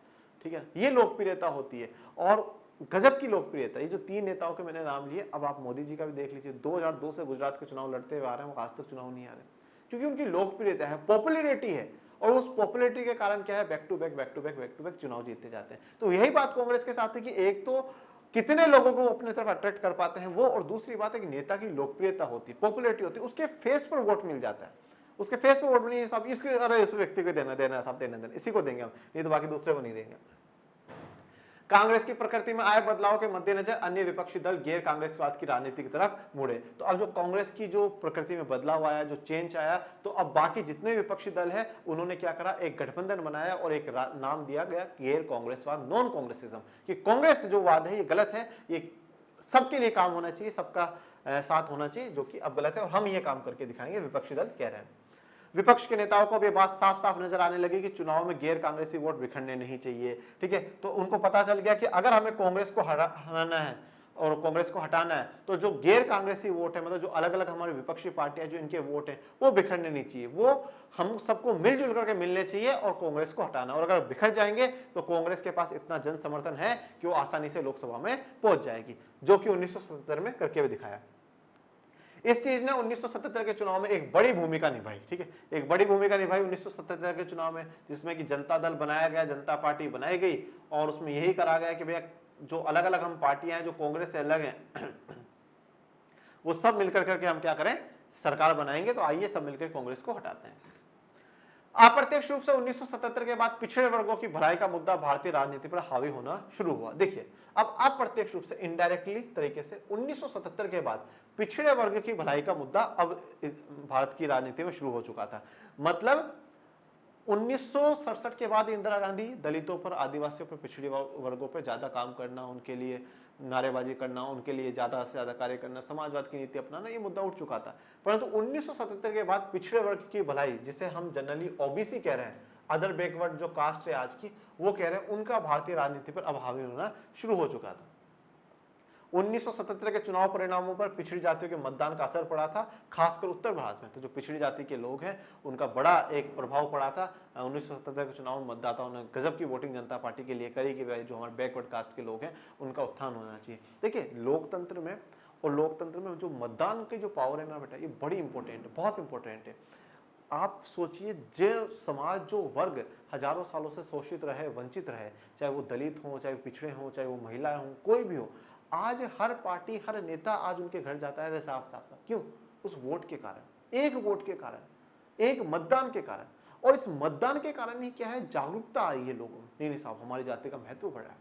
ठीक है, ये लोकप्रियता होती है, और गजब की लोकप्रियता। ये जो 3 नेताओं के मैंने नाम लिए, अब आप मोदी जी का भी देख लीजिए। 2002 से गुजरात के चुनाव लड़ते हुए आ रहे हैं, वो आज तक चुनाव नहीं आ रहे, क्योंकि उनकी लोकप्रियता है, पॉपुलैरिटी है, और उस पॉपुलैरिटी के कारण क्या है, बैक टू बैक चुनाव जीतते जाते हैं। तो यही बात कांग्रेस के साथ है कि एक तो कितने लोगों को अपने तरफ अट्रैक्ट कर पाते हैं वो, और दूसरी बात है कि नेता की लोकप्रियता होती है, पॉपुलैरिटी होती है, उसके फेस पर वोट मिल जाता है। उसके फेस पर वोट नहीं, साहब इसके, अरे इस व्यक्ति को देना साहब, देना इसी को देंगे हम, नहीं तो बाकी दूसरे को नहीं देंगे। कांग्रेस की प्रकृति में आए बदलाव के मद्देनजर अन्य विपक्षी दल गैर कांग्रेसवाद की राजनीति की तरफ मुड़े। तो अब जो कांग्रेस की जो प्रकृति में बदलाव आया, जो चेंज आया, तो अब बाकी जितने विपक्षी दल हैं उन्होंने क्या करा, एक गठबंधन बनाया और एक नाम दिया गया गैर कांग्रेसवाद, नॉन कांग्रेसिज्म, कि कांग्रेस जो वाद है ये गलत है, ये सबके लिए काम होना चाहिए, सबका साथ होना चाहिए, जो कि अब गलत है और हम ये काम करके दिखाएंगे, विपक्षी दल कह रहे हैं। विपक्ष के नेताओं को अब ये बात साफ साफ नजर आने लगी कि चुनाव में गैर कांग्रेसी वोट बिखरने नहीं चाहिए। ठीक है, तो उनको पता चल गया कि अगर हमें कांग्रेस को हराना है और कांग्रेस को हटाना है तो जो गैर कांग्रेसी वोट है, मतलब जो अलग अलग हमारी विपक्षी पार्टियां जो इनके वोट है वो बिखरने नहीं चाहिए, वो हम सबको मिलजुल करके मिलने चाहिए और कांग्रेस को हटाना। और अगर बिखर जाएंगे तो कांग्रेस के पास इतना जन समर्थन है कि वो आसानी से लोकसभा में पहुंच जाएगी, जो कि 1977 में करके भी दिखाया। इस चीज ने 1977 के चुनाव में एक बड़ी भूमिका निभाई। ठीक है, एक बड़ी भूमिका निभाई 1977 के चुनाव में, जिसमें कि जनता दल बनाया गया, जनता पार्टी बनाई गई, और उसमें यही करा गया कि भैया जो अलग अलग हम पार्टियां हैं जो कांग्रेस से अलग हैं वो सब मिलकर करके हम क्या करें, सरकार बनाएंगे तो आइए सब मिलकर कांग्रेस को हटाते हैं। अप्रत्यक्ष रूप से 1977 के बाद पिछड़े वर्गों की भलाई का मुद्दा भारतीय राजनीति पर हावी होना शुरू हुआ। देखिए, अब अप्रत्यक्ष रूप से इनडायरेक्टली तरीके से 1977 के बाद पिछड़े वर्ग की भलाई का मुद्दा अब भारत की राजनीति में शुरू हो चुका था। मतलब 1967 के बाद इंदिरा गांधी दलितों पर, आदिवासियों पर, पिछड़े वर्गों पर ज्यादा काम करना, उनके लिए नारेबाजी करना, उनके लिए ज्यादा से ज्यादा कार्य करना, समाजवाद की नीति अपनाना, ये मुद्दा उठ चुका था। परंतु 1977 के बाद पिछड़े वर्ग की भलाई, जिसे हम जनरली ओबीसी कह रहे हैं, अदर बैकवर्ड जो कास्ट है आज की, वो कह रहे हैं, उनका भारतीय राजनीति पर अब हावी होना शुरू हो चुका था। 1977 के चुनाव परिणामों पर पिछड़ी जातियों के मतदान का असर पड़ा था, खासकर उत्तर भारत में। तो जो पिछड़ी जाति के लोग हैं उनका बड़ा एक प्रभाव पड़ा था। 1977 के चुनाव में मतदाताओं ने गजब की वोटिंग जनता पार्टी के लिए करी कि भाई जो हमारे बैकवर्ड कास्ट के लोग हैं उनका उत्थान होना चाहिए। देखिए, लोकतंत्र में और लोकतंत्र में जो मतदान की जो पावर है ना बेटा, ये बड़ी इंपॉर्टेंट है, बहुत इंपॉर्टेंट है। आप सोचिए, जो समाज, जो वर्ग हजारों सालों से शोषित रहे, वंचित रहे, चाहे वो दलित हो, चाहे वो पिछड़े हों, चाहे वो महिलाएं हों, कोई भी हो, आज हर पार्टी, हर नेता आज उनके घर जाता है साफ साफ साफ। क्यों? उस वोट के कारण, एक वोट के कारण, एक मतदान के कारण। और इस मतदान के कारण ही क्या है, जागरूकता आई है लोगों में, नहीं साहब हमारी जाति का महत्व बढ़ा है।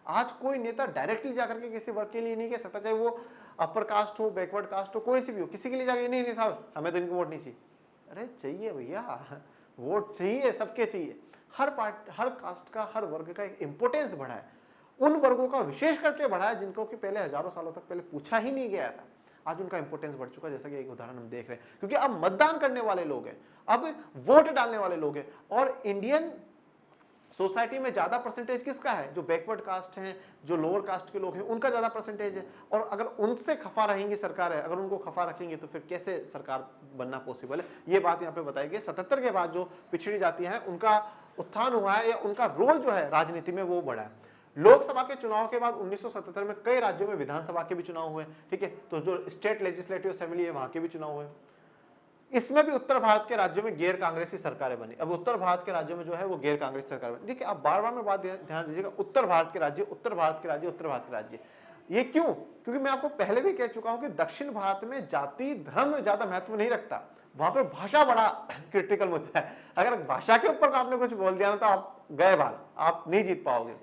आज कोई नेता डायरेक्टली जाकर के किसी वर्ग के लिए नहीं कह सकता, चाहे वो अपर कास्ट हो, बैकवर्ड कास्ट हो, कोई सी भी हो, किसी के लिए जाकर नहीं साहब हमें तो इनको वोट नहीं चाहिए। अरे चाहिए भैया, वोट चाहिए, सबके चाहिए। हर पार्टी, हर कास्ट का, हर वर्ग का एक इंपोर्टेंस बढ़ा है। उन वर्गों का विशेष करके बढ़ा है जिनको कि पहले हजारों सालों तक पहले पूछा ही नहीं गया था। आज उनका इंपोर्टेंस बढ़ चुका है, जैसा कि एक उदाहरण हम देख रहे हैं, क्योंकि अब मतदान करने वाले लोग हैं, अब वोट डालने वाले लोग हैं। और इंडियन सोसाइटी में ज्यादा परसेंटेज किसका है? जो बैकवर्ड कास्ट हैं, जो लोअर कास्ट के लोग हैं, उनका ज्यादा परसेंटेज है। और अगर उनसे खफा रहेंगी सरकार है, अगर उनको खफा रखेंगे तो फिर कैसे सरकार बनना पॉसिबल है? ये बात यहाँ पे बताई गई। 77 के बाद जो पिछड़ी जाति है उनका उत्थान हुआ है, या उनका रोल जो है राजनीति में वो बढ़ा है। लोकसभा के चुनाव के बाद 1977 में कई राज्यों में विधानसभा के भी चुनाव हुए, ठीक है। तो जो स्टेट लेजिस्लेटिव असेंबली है वहां के भी चुनाव हुए। इसमें भी उत्तर भारत के राज्यों में गैर कांग्रेसी सरकारें बनी। अब उत्तर भारत के राज्यों में जो है वो गैर कांग्रेसी सरकार बनी। देखिए, अब बार बार मैं बात ध्यान दीजिएगा, उत्तर भारत के राज्य, उत्तर भारत के राज्य, उत्तर भारत के राज्य। ये क्यों? क्योंकि मैं आपको पहले भी कह चुका हूं कि दक्षिण भारत में जाति धर्म ज्यादा महत्व नहीं रखता, वहां पर भाषा बड़ा क्रिटिकल मुद्दा है। अगर भाषा के ऊपर आपने कुछ बोल दिया ना तो आप गए बाहर, आप नहीं जीत पाओगे।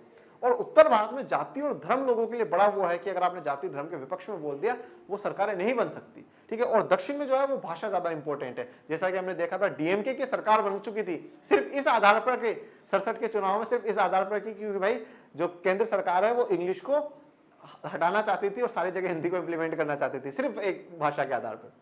और उत्तर भारत में जाति और धर्म लोगों के लिए बड़ा वो है कि अगर आपने जाति धर्म के विपक्ष में बोल दिया वो सरकारें नहीं बन सकती, ठीक है। और दक्षिण में जो है वो भाषा ज्यादा इंपॉर्टेंट है। जैसा कि हमने देखा था, डीएमके की सरकार बन चुकी थी सिर्फ इस आधार पर कि 67 के चुनाव में सिर्फ इस आधार पर कि क्योंकि भाई जो केंद्र सरकार है वो इंग्लिश को हटाना चाहती थी और सारी जगह हिंदी को इंप्लीमेंट करना चाहती थी, सिर्फ एक भाषा के आधार पर।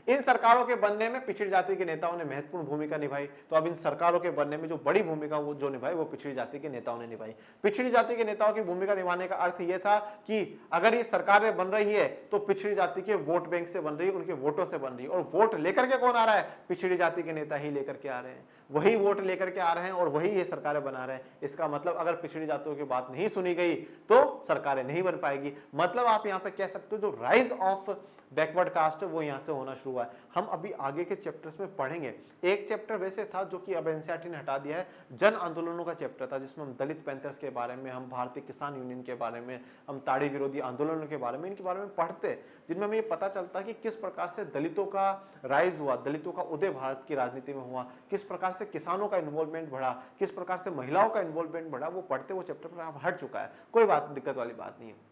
इन सरकारों के बनने में पिछड़ी जाति के नेताओं ने महत्वपूर्ण भूमिका निभाई। तो अब इन सरकारों के बनने में जो बड़ी भूमिका वो जो निभाई वो पिछड़ी जाति के नेताओं ने निभाई। पिछड़ी जाति के नेताओं की भूमिका निभाने का अर्थ ये था कि अगर ये सरकारें बन रही है तो पिछड़ी जाति के वोट बैंक से बन रही है, उनके वोटों से बन रही है। और वोट लेकर के कौन आ रहा है? पिछड़ी जाति के नेता ही लेकर के आ रहे हैं, वही वोट लेकर के आ रहे हैं और वही ये सरकारें बना रहे हैं। इसका मतलब अगर पिछड़ी जातियों की बात नहीं सुनी गई तो सरकारें नहीं बन पाएगी। मतलब आप यहाँ पे कह सकते हो जो राइज ऑफ बैकवर्ड कास्ट है वो यहाँ से होना शुरू हुआ है। हम अभी आगे के चैप्टर्स में पढ़ेंगे। एक चैप्टर वैसे था जो कि अब एनसीईआरटी ने हटा दिया है, जन आंदोलनों का चैप्टर था, जिसमें हम दलित पैंथर्स के बारे में, हम भारतीय किसान यूनियन के बारे में, हम ताड़ी विरोधी आंदोलनों के बारे में, इनके बारे में पढ़ते, जिनमें हमें ये पता चलता कि किस प्रकार से दलितों का राइज हुआ, दलितों का उदय भारत की राजनीति में हुआ, किस प्रकार से किसानों का इन्वॉल्वमेंट बढ़ा, किस प्रकार से महिलाओं का इन्वॉल्वमेंट बढ़ा। वो पढ़ते, वो चैप्टर पर हट चुका है, कोई बात दिक्कत वाली बात नहीं है,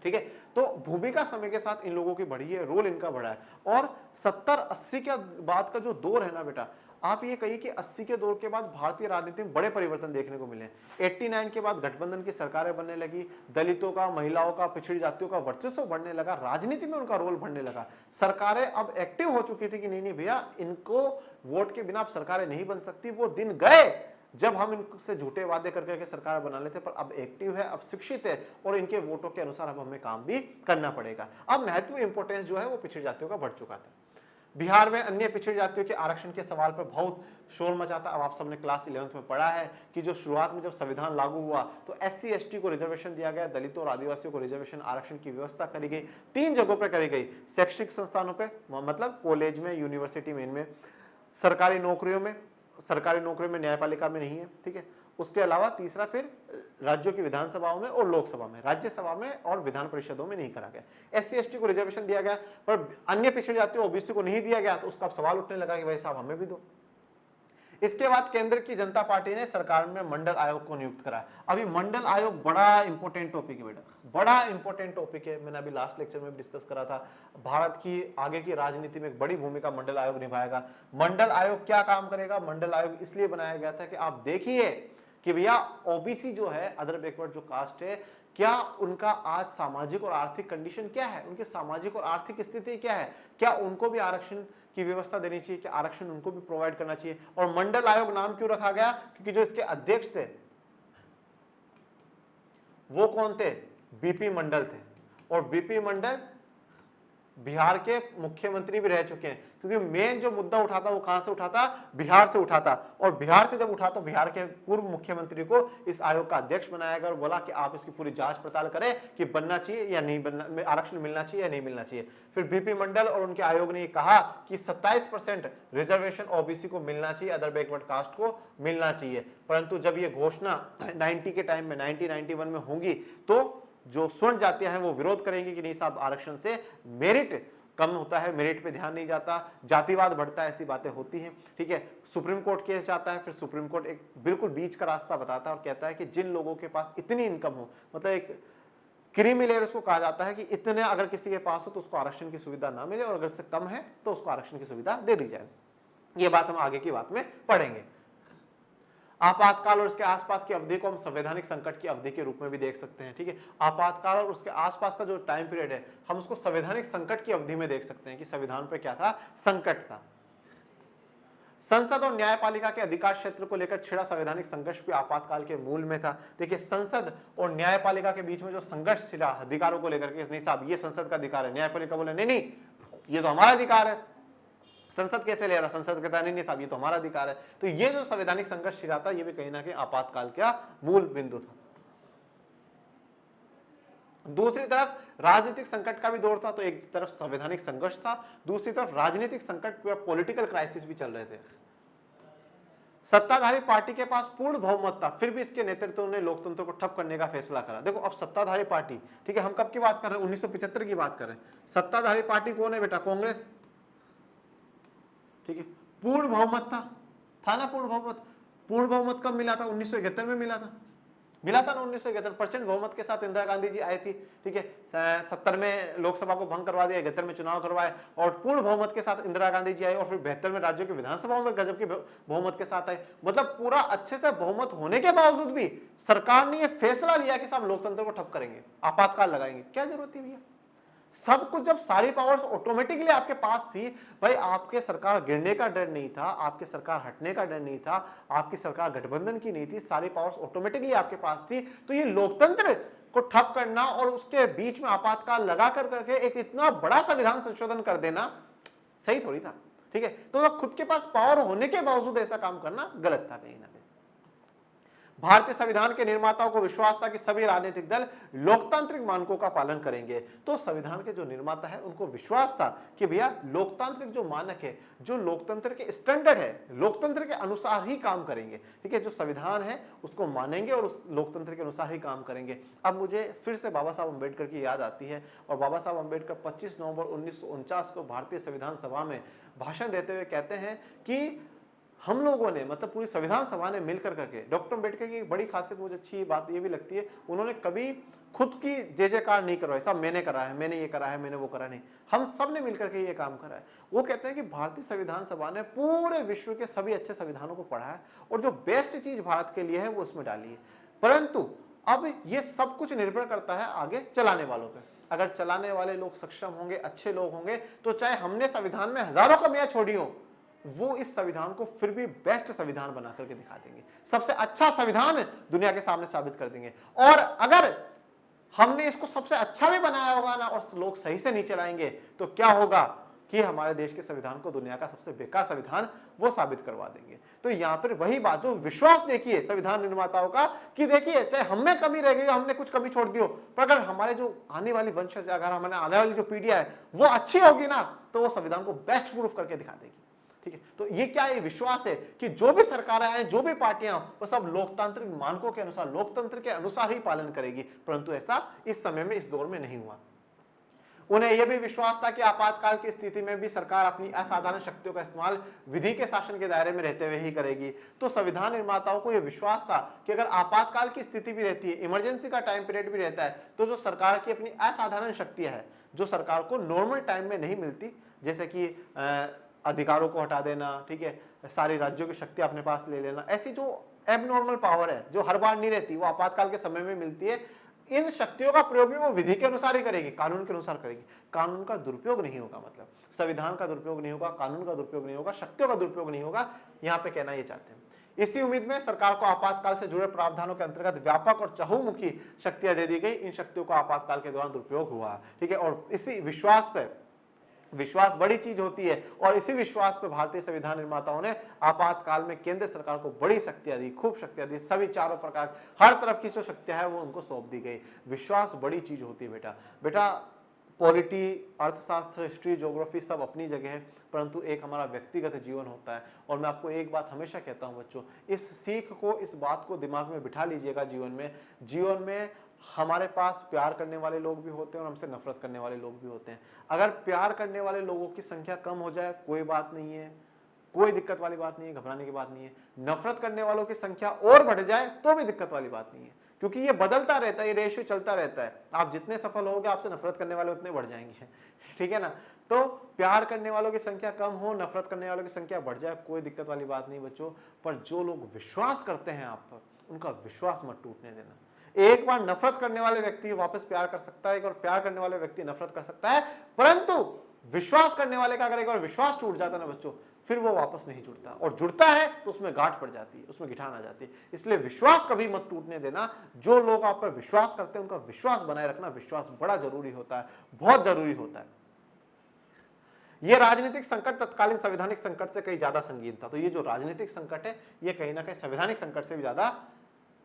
ठीक है। तो भूमिका समय के साथ इन लोगों की बढ़ी है, रोल इनका बढ़ा है। और 70-80 के बाद का जो दौर है ना बेटा, आप ये कहिए कि 80 के दौर के बाद भारतीय राजनीति में बड़े परिवर्तन देखने को मिले। 89 के बाद गठबंधन की सरकारें बनने लगी, दलितों का, महिलाओं का, पिछड़ी जातियों का वर्चस्व बढ़ने लगा, राजनीति में उनका रोल बढ़ने लगा। सरकारें अब एक्टिव हो चुकी थी कि नहीं भैया, इनको वोट के बिना अब सरकारें नहीं बन सकती। वो दिन गए जब हम इनसे झूठे वादे करके सरकार बना लेते, पर अब एक्टिव है, अब शिक्षित है और इनके वोटों के अनुसार अब हमें काम भी करना पड़ेगा। अब महत्व, इंपोर्टेंस जो है वो पिछड़ी जातियों का बढ़ चुका था। बिहार में अन्य पिछड़ी जातियों के आरक्षण के सवाल पर बहुत शोर मचा था। अब आप सबने क्लास 11th में पढ़ा है कि जो शुरुआत में जब संविधान लागू हुआ तो SC ST को रिजर्वेशन दिया गया, दलितों और आदिवासियों को रिजर्वेशन आरक्षण की व्यवस्था करी गई। 3 जगहों पर करी गई, शैक्षणिक संस्थानों पर, मतलब कॉलेज में, यूनिवर्सिटी में, इनमें सरकारी नौकरियों में, सरकारी नौकरी में, न्यायपालिका में नहीं है, ठीक है। उसके अलावा तीसरा फिर राज्यों की विधानसभाओं में और लोकसभा में, राज्यसभा में और विधान परिषदों में नहीं करा गया। एससी एसटी को रिजर्वेशन दिया गया, पर अन्य पिछड़े जाति ओबीसी को नहीं दिया गया, तो उसका सवाल उठने लगा कि भाई साहब हमें भी दो। इसके बाद केंद्र की जनता पार्टी ने सरकार में मंडल आयोग को नियुक्त करा। अभी मंडल आयोग बड़ा इंपॉर्टेंट टॉपिक है बेटा, बड़ा इंपॉर्टेंट टॉपिक है। मैंने अभी लास्ट लेक्चर में डिस्कस करा था, भारत की आगे की राजनीति में एक बड़ी भूमिका मंडल आयोग निभाएगा। मंडल आयोग क्या काम करेगा? मंडल आयोग इसलिए बनाया गया था कि आप देखिए कि भैया ओबीसी जो है, अदर बैकवर्ड जो कास्ट है, क्या उनका आज सामाजिक और आर्थिक कंडीशन क्या है, उनकी सामाजिक और आर्थिक स्थिति क्या है, क्या उनको भी आरक्षण की व्यवस्था देनी चाहिए, कि आरक्षण उनको भी प्रोवाइड करना चाहिए। और मंडल आयोग नाम क्यों रखा गया? क्योंकि जो इसके अध्यक्ष थे वो कौन थे? बीपी मंडल थे। और बीपी मंडल बिहार के मुख्यमंत्री भी रह चुके हैं, क्योंकि मेन जो मुद्दा उठाता वो कहां से उठाता? बिहार से उठाता। और बिहार से जब उठा तो बिहार के पूर्व मुख्यमंत्री को इस आयोग का अध्यक्ष बनाया गया और बोला कि आप इसकी पूरी जांच पड़ताल करें कि बनना चाहिए या नहीं बनना, आरक्षण मिलना चाहिए या नहीं मिलना चाहिए। फिर बीपी मंडल और उनके आयोग ने कहा कि 27% रिजर्वेशन ओबीसी को मिलना चाहिए, अदर बैकवर्ड कास्ट को मिलना चाहिए। परंतु जब ये घोषणा 90 के टाइम में, 1991 में होंगी, तो जो स्वर्ण जातियां हैं वो विरोध करेंगे कि नहीं साहब, आरक्षण से मेरिट कम होता है, मेरिट पे ध्यान नहीं जाता, जातिवाद बढ़ता है, ऐसी बातें होती हैं, ठीक है। सुप्रीम कोर्ट केस जाता है, फिर सुप्रीम कोर्ट एक बिल्कुल बीच का रास्ता बताता है और कहता है कि जिन लोगों के पास इतनी इनकम हो, मतलब एक क्रीमी लेयर उसको कहा जाता है, कि इतने अगर किसी के पास हो तो उसको आरक्षण की सुविधा ना मिले, और अगर से कम है तो उसको आरक्षण की सुविधा दे दी जाए। ये बात हम आगे की बात में पढ़ेंगे। आपातकाल और उसके आसपास की अवधि को हम संवैधानिक संकट की अवधि के रूप में भी देख सकते हैं, ठीक है। आपातकाल और उसके आसपास का जो टाइम पीरियड है, हम उसको संवैधानिक संकट की अवधि में देख सकते हैं कि संविधान पर क्या था? संकट था। संसद और न्यायपालिका के अधिकार क्षेत्र को लेकर छिड़ा संवैधानिक संघर्ष भी आपातकाल के मूल में था। देखिए, संसद और न्यायपालिका के बीच में जो संघर्ष छिड़ा अधिकारों को लेकर के, नहीं साहब ये संसद का अधिकार है, न्यायपालिका बोले नहीं नहीं ये तो हमारा अधिकार है। संसद कैसे ले रहा? संसद कहता है नहीं साहब ये तो हमारा अधिकार है। तो ये जो संवैधानिक संघर्ष छिड़ा था, ये भी कहीं ना कहीं आपातकाल का मूल बिंदु था। दूसरी तरफ राजनीतिक संकट का भी दौर था, तो एक तरफ संवैधानिक संघर्ष था, दूसरी तरफ राजनीतिक संकट, पॉलिटिकल क्राइसिस भी चल रहे थे। सत्ताधारी पार्टी के पास पूर्ण बहुमत था, फिर भी इसके नेतृत्व ने लोकतंत्र को ठप करने का फैसला करा। देखो, अब सत्ताधारी पार्टी, ठीक है, हम कब की बात कर रहे हैं? 1975 की बात कर रहे हैं। सत्ताधारी पार्टी कौन है बेटा? कांग्रेस, ठीक है। पूर्ण बहुमत था ना? पूर्ण बहुमत कब मिला था? 1971 में मिला था ना। 1971% बहुमत के साथ इंदिरा गांधी जी आई थी, ठीक है। 70 में लोकसभा को भंग करवा दिया, 71 में चुनाव करवाए, और पूर्ण बहुमत के साथ इंदिरा गांधी जी आई, और फिर 72 में राज्यों की विधानसभाओं में गजब की बहुमत के साथ आई। मतलब पूरा अच्छे से बहुमत होने के बावजूद भी सरकार ने यह फैसला लिया कि साहब लोकतंत्र को ठप करेंगे, आपातकाल लगाएंगे। क्या जरूरत थी भैया? सब कुछ जब सारी पावर्स ऑटोमेटिकली आपके पास थी, भाई आपके सरकार गिरने का डर नहीं था, आपके सरकार हटने का डर नहीं था, आपकी सरकार गठबंधन की नहीं थी, सारी पावर्स ऑटोमेटिकली आपके पास थी, तो ये लोकतंत्र को ठप करना और उसके बीच में आपातकाल लगा करके एक इतना बड़ा संविधान संशोधन कर देना सही थोड़ी था, ठीक है। तो खुद के पास पावर होने के बावजूद ऐसा काम करना गलत था कहीं ना कहीं। भारतीय संविधान के निर्माताओं को विश्वास था कि सभी राजनीतिक दल लोकतांत्रिक मानकों का पालन करेंगे। तो संविधान के जो निर्माता है उनको विश्वास था कि भैया लोकतांत्रिक जो मानक है, जो लोकतंत्र के स्टैंडर्ड है, लोकतंत्र के अनुसार ही काम करेंगे, ठीक है। जो संविधान है उसको मानेंगे और उस लोकतंत्र के अनुसार ही काम करेंगे। अब मुझे फिर से बाबा साहब अम्बेडकर की याद आती है, और बाबा साहब अम्बेडकर 25 नवंबर 1949 को भारतीय संविधान सभा में भाषण देते हुए कहते हैं कि हम लोगों ने, मतलब पूरी संविधान सभा ने मिलकर करके, डॉक्टर अम्बेडकर की बड़ी खासियत मुझे अच्छी बात ये भी लगती है, उन्होंने कभी खुद की जय जयकार नहीं करवाई, सब मैंने करा है, मैंने ये करा है, मैंने वो करा नहीं, हम सब ने मिलकर के ये काम करा है। वो कहते हैं कि भारतीय संविधान सभा ने पूरे विश्व के सभी अच्छे संविधानों को पढ़ा है और जो बेस्ट चीज भारत के लिए है वो उसमें डाली है। परंतु अब ये सब कुछ निर्भर करता है आगे चलाने वालों पर। अगर चलाने वाले लोग सक्षम होंगे, अच्छे लोग होंगे, तो चाहे हमने संविधान में हजारों कमियां छोड़ी हो, वो इस संविधान को फिर भी बेस्ट संविधान बना करके दिखा देंगे, सबसे अच्छा संविधान दुनिया के सामने साबित कर देंगे। और अगर हमने इसको सबसे अच्छा भी बनाया होगा ना और लोग सही से नहीं चलाएंगे, तो क्या होगा कि हमारे देश के संविधान को दुनिया का सबसे बेकार संविधान वो साबित करवा देंगे। तो यहाँ पर वही बात, जो विश्वास देखिए संविधान निर्माताओं का, कि देखिए चाहे हम में कमी रह गई, हमने कुछ कमी छोड़ दियो, पर अगर हमारे जो आने वाली वंशज, अगर हमारे आने वाली जो पीढ़ियां है वो अच्छी होगी ना, तो वो संविधान को बेस्ट प्रूफ करके दिखा देगी। ठीक है, तो ये क्या है, विश्वास है कि जो भी सरकारें आए, जो भी पार्टियां वो सब लोकतांत्रिक मानकों के अनुसार, लोकतंत्र के अनुसार ही पालन करेगी, परंतु ऐसा इस समय में, इस दौर में नहीं हुआ। उन्हें यह भी विश्वास था कि आपातकाल की स्थिति में भी सरकार अपनी असाधारण शक्तियों का इस्तेमाल विधि के शासन के दायरे में रहते हुए ही करेगी। तो संविधान निर्माताओं को यह विश्वास था कि अगर आपातकाल की स्थिति भी रहती है, इमरजेंसी का टाइम पीरियड भी रहता है, तो जो सरकार की अपनी असाधारण शक्तियां हैं, जो सरकार को नॉर्मल टाइम में नहीं मिलती, जैसे कि अधिकारों को हटा देना, ठीक है, सारी राज्यों की शक्ति अपने पास ले लेना, ऐसी जो एबनॉर्मल पावर है जो हर बार नहीं रहती, वो आपातकाल के समय में मिलती है, इन शक्तियों का प्रयोग भी वो विधि के अनुसार ही करेगी, कानून के अनुसार करेगी। कानून का दुरुपयोग नहीं होगा, मतलब संविधान का दुरुपयोग नहीं होगा, कानून का दुरुपयोग नहीं होगा, शक्तियों का दुरुपयोग नहीं होगा, यहाँ पे कहना ये चाहते हैं। इसी उम्मीद में सरकार को आपातकाल से जुड़े प्रावधानों के अंतर्गत व्यापक और चहुमुखी शक्तियां दे दी गई। इन शक्तियों का आपातकाल के दौरान दुरुपयोग हुआ, ठीक है, और इसी विश्वास पे, विश्वास बड़ी चीज होती है, और इसी विश्वास पे भारतीय संविधान निर्माताओं ने आपातकाल में केंद्र सरकार को बड़ी शक्तियां दी, खूब शक्तियां दी, सभी चारों प्रकार, हर तरफ की जो शक्तियां है वो उनको सौंप दी गई। विश्वास बड़ी चीज होती है बेटा। पॉलिटी, अर्थशास्त्र, हिस्ट्री, ज्योग्राफी सब अपनी जगह है, परंतु एक हमारा व्यक्तिगत जीवन होता है। और मैं आपको एक बात हमेशा कहता हूं बच्चों, इस सीख को, इस बात को दिमाग में बिठा लीजिएगा। जीवन में हमारे पास प्यार करने वाले लोग भी होते हैं और हमसे नफरत करने वाले लोग भी होते हैं। अगर प्यार करने वाले लोगों की संख्या कम हो जाए, कोई बात नहीं है, कोई दिक्कत वाली बात नहीं है, घबराने की बात नहीं है। नफरत करने वालों की संख्या और बढ़ जाए तो भी दिक्कत वाली बात नहीं है, क्योंकि ये बदलता रहता है, ये रेशियो चलता रहता है। आप जितने सफल होगे, आपसे नफरत करने वाले उतने बढ़ जाएंगे, ठीक है ना। तो प्यार करने वालों की संख्या कम हो, नफरत करने वालों की संख्या बढ़ जाए, कोई दिक्कत वाली बात नहीं बच्चों। पर जो लोग विश्वास करते हैं आप पर, उनका विश्वास मत टूटने देना। एक बार नफरत करने वाले व्यक्ति वापस प्यार कर सकता है, एक बार प्यार करने वाले व्यक्ति नफरत कर सकता है, परंतु विश्वास करने वाले का अगर एक बार विश्वास टूट जाता है ना बच्चों, फिर वो वापस नहीं जुड़ता, और जुड़ता है तो उसमें गांठ पड़ जाती है, उसमें गिठान आ जाती है। इसलिए विश्वास कभी मत टूटने देना। जो लोग आप पर विश्वास करते हैं, उनका विश्वास बनाए रखना। विश्वास बड़ा जरूरी होता है, बहुत जरूरी होता है। यह राजनीतिक संकट तत्कालीन संवैधानिक संकट से कहीं ज्यादा संगीन था। तो ये जो राजनीतिक संकट है, ये कहीं ना कहीं संवैधानिक संकट से भी ज्यादा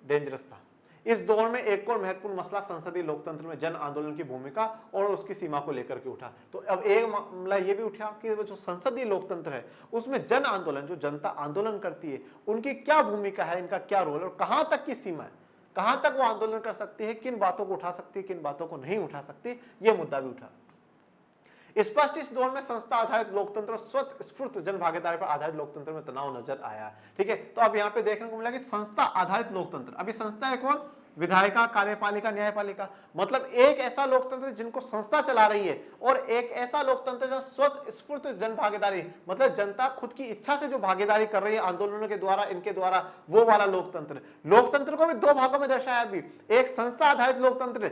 डेंजरस था। इस दौर में एक और महत्वपूर्ण मसला संसदीय लोकतंत्र में जन आंदोलन की भूमिका और उसकी सीमा को लेकर के उठा। तो अब एक मामला यह भी उठा कि जो संसदीय लोकतंत्र है, उसमें जन आंदोलन, जो जनता आंदोलन करती है, उनकी क्या भूमिका है, इनका क्या रोल है, और कहां तक की सीमा है, कहां तक वो आंदोलन कर सकती है, किन बातों को उठा सकती है, किन बातों को नहीं उठा सकती, यह मुद्दा भी उठा। स्पष्ट इस दौर में संस्था आधारित लोकतंत्र और स्वतःस्फूर्त जन भागीदारी पर आधारित लोकतंत्र में तनाव नजर आया, ठीक है। तो अब यहाँ पे देखने को मिला कि संस्था आधारित लोकतंत्र, अभी संस्था है कौन, विधायिका, कार्यपालिका, न्यायपालिका, मतलब एक ऐसा लोकतंत्र जिनको संस्था चला रही है, और एक ऐसा लोकतंत्र जो स्वतःस्फूर्त जन भागीदारी, मतलब जनता खुद की इच्छा से जो भागीदारी कर रही है आंदोलनों के द्वारा, इनके द्वारा, वो वाला लोकतंत्र। लोकतंत्र को भी दो भागों में दर्शाया अभी, एक संस्था आधारित लोकतंत्र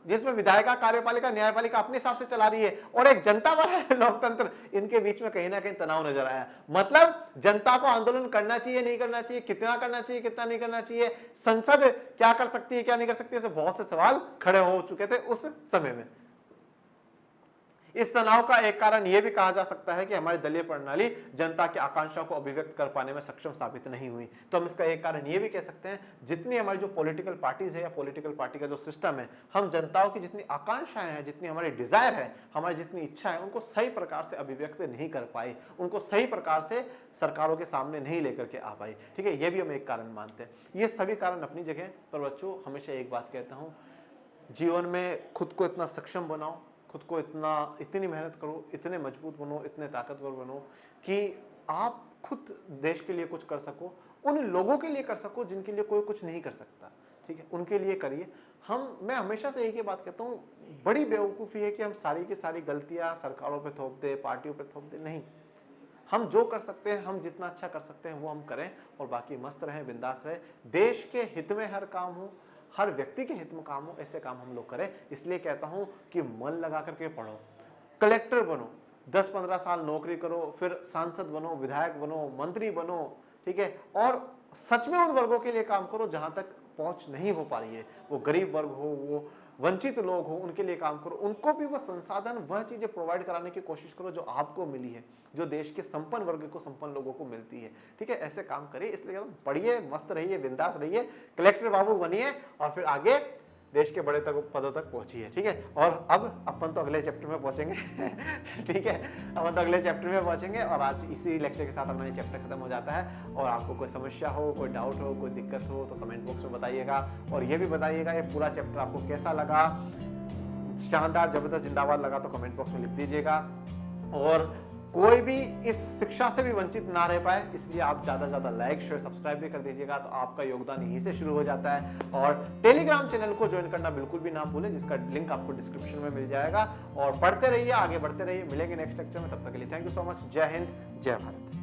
जिसमें विधायिका, कार्यपालिका, न्यायपालिका अपने हिसाब से चला रही है, और एक जनता वाला लोकतंत्र, इनके बीच में कहीं ना कहीं तनाव नजर आया। मतलब जनता को आंदोलन करना चाहिए, नहीं करना चाहिए, कितना करना चाहिए, कितना नहीं करना चाहिए, संसद क्या कर सकती है, क्या नहीं कर सकती, ऐसे बहुत से सवाल खड़े हो चुके थे उस समय में। इस तनाव का एक कारण यह भी कहा जा सकता है कि हमारी दलीय प्रणाली जनता की आकांक्षाओं को अभिव्यक्त कर पाने में सक्षम साबित नहीं हुई। तो हम इसका एक कारण यह भी कह सकते हैं, जितनी हमारी जो पॉलिटिकल पार्टीज है या पॉलिटिकल पार्टी का जो सिस्टम है, हम जनताओं की जितनी आकांक्षाएं हैं, जितनी हमारी डिजायर है, हमारी जितनी इच्छा है, उनको सही प्रकार से अभिव्यक्त नहीं कर पाई, उनको सही प्रकार से सरकारों के सामने नहीं लेकर के आ पाई, ठीक है। ये भी हम एक कारण मानते हैं। ये सभी कारण अपनी जगह पर बच्चों, हमेशा एक बात कहता हूँ, जीवन में खुद को इतना सक्षम बनाओ, खुद को इतनी मेहनत करो, इतने मजबूत बनो, इतने ताकतवर बनो कि आप खुद देश के लिए कुछ कर सको, उन लोगों के लिए कर सको जिनके लिए कोई कुछ नहीं कर सकता, ठीक है, उनके लिए करिए। मैं हमेशा से एक ही बात कहता हूँ, बड़ी बेवकूफ़ी है कि हम सारी की सारी गलतियाँ सरकारों पे थोप दे, पार्टियों पे थोप दे। नहीं, हम जो कर सकते हैं, हम जितना अच्छा कर सकते हैं वो हम करें, और बाकी मस्त रहें, बिंदास रहें। देश के हित में हर काम हो, हर व्यक्ति के हित में काम हो, ऐसे काम हम लोग करें। इसलिए कहता हूं कि मन लगा करके पढ़ो, कलेक्टर बनो, 10-15 साल नौकरी करो, फिर सांसद बनो, विधायक बनो, मंत्री बनो, ठीक है, और सच में उन वर्गों के लिए काम करो जहां तक पहुंच नहीं हो पा रही है, वो गरीब वर्ग हो, वो वंचित लोग हो, उनके लिए काम करो, उनको भी वो संसाधन, वह चीजें प्रोवाइड कराने की कोशिश करो जो आपको मिली है, जो देश के संपन्न वर्ग को, संपन्न लोगों को मिलती है, ठीक है। ऐसे काम करिए। इसलिए पढ़िए, मस्त रहिए, बिंदास रहिए, कलेक्टर बाबू बनिए, और फिर आगे देश के बड़े पदों तक पहुंची है, ठीक है। और अब अपन तो अगले चैप्टर में पहुंचेंगे ठीक है, अपन तो अगले चैप्टर में पहुंचेंगे। और आज इसी लेक्चर के साथ हमारा चैप्टर खत्म हो जाता है। और आपको कोई समस्या हो, कोई डाउट हो, कोई दिक्कत हो तो कमेंट बॉक्स में बताइएगा। और ये भी बताइएगा ये पूरा चैप्टर आपको कैसा लगा, शानदार, जबरदस्त, जिंदाबाद लगा तो कमेंट बॉक्स में लिख दीजिएगा। और कोई भी इस शिक्षा से भी वंचित ना रह पाए, इसलिए आप ज्यादा से ज्यादा लाइक, शेयर, सब्सक्राइब भी कर दीजिएगा, तो आपका योगदान यहीं से शुरू हो जाता है। और टेलीग्राम चैनल को ज्वाइन करना बिल्कुल भी ना भूलें, जिसका लिंक आपको डिस्क्रिप्शन में मिल जाएगा। और पढ़ते रहिए, आगे बढ़ते रहिए। मिलेंगे नेक्स्ट लेक्चर में, तब तक के लिए थैंक यू सो मच। जय हिंद, जय भारत।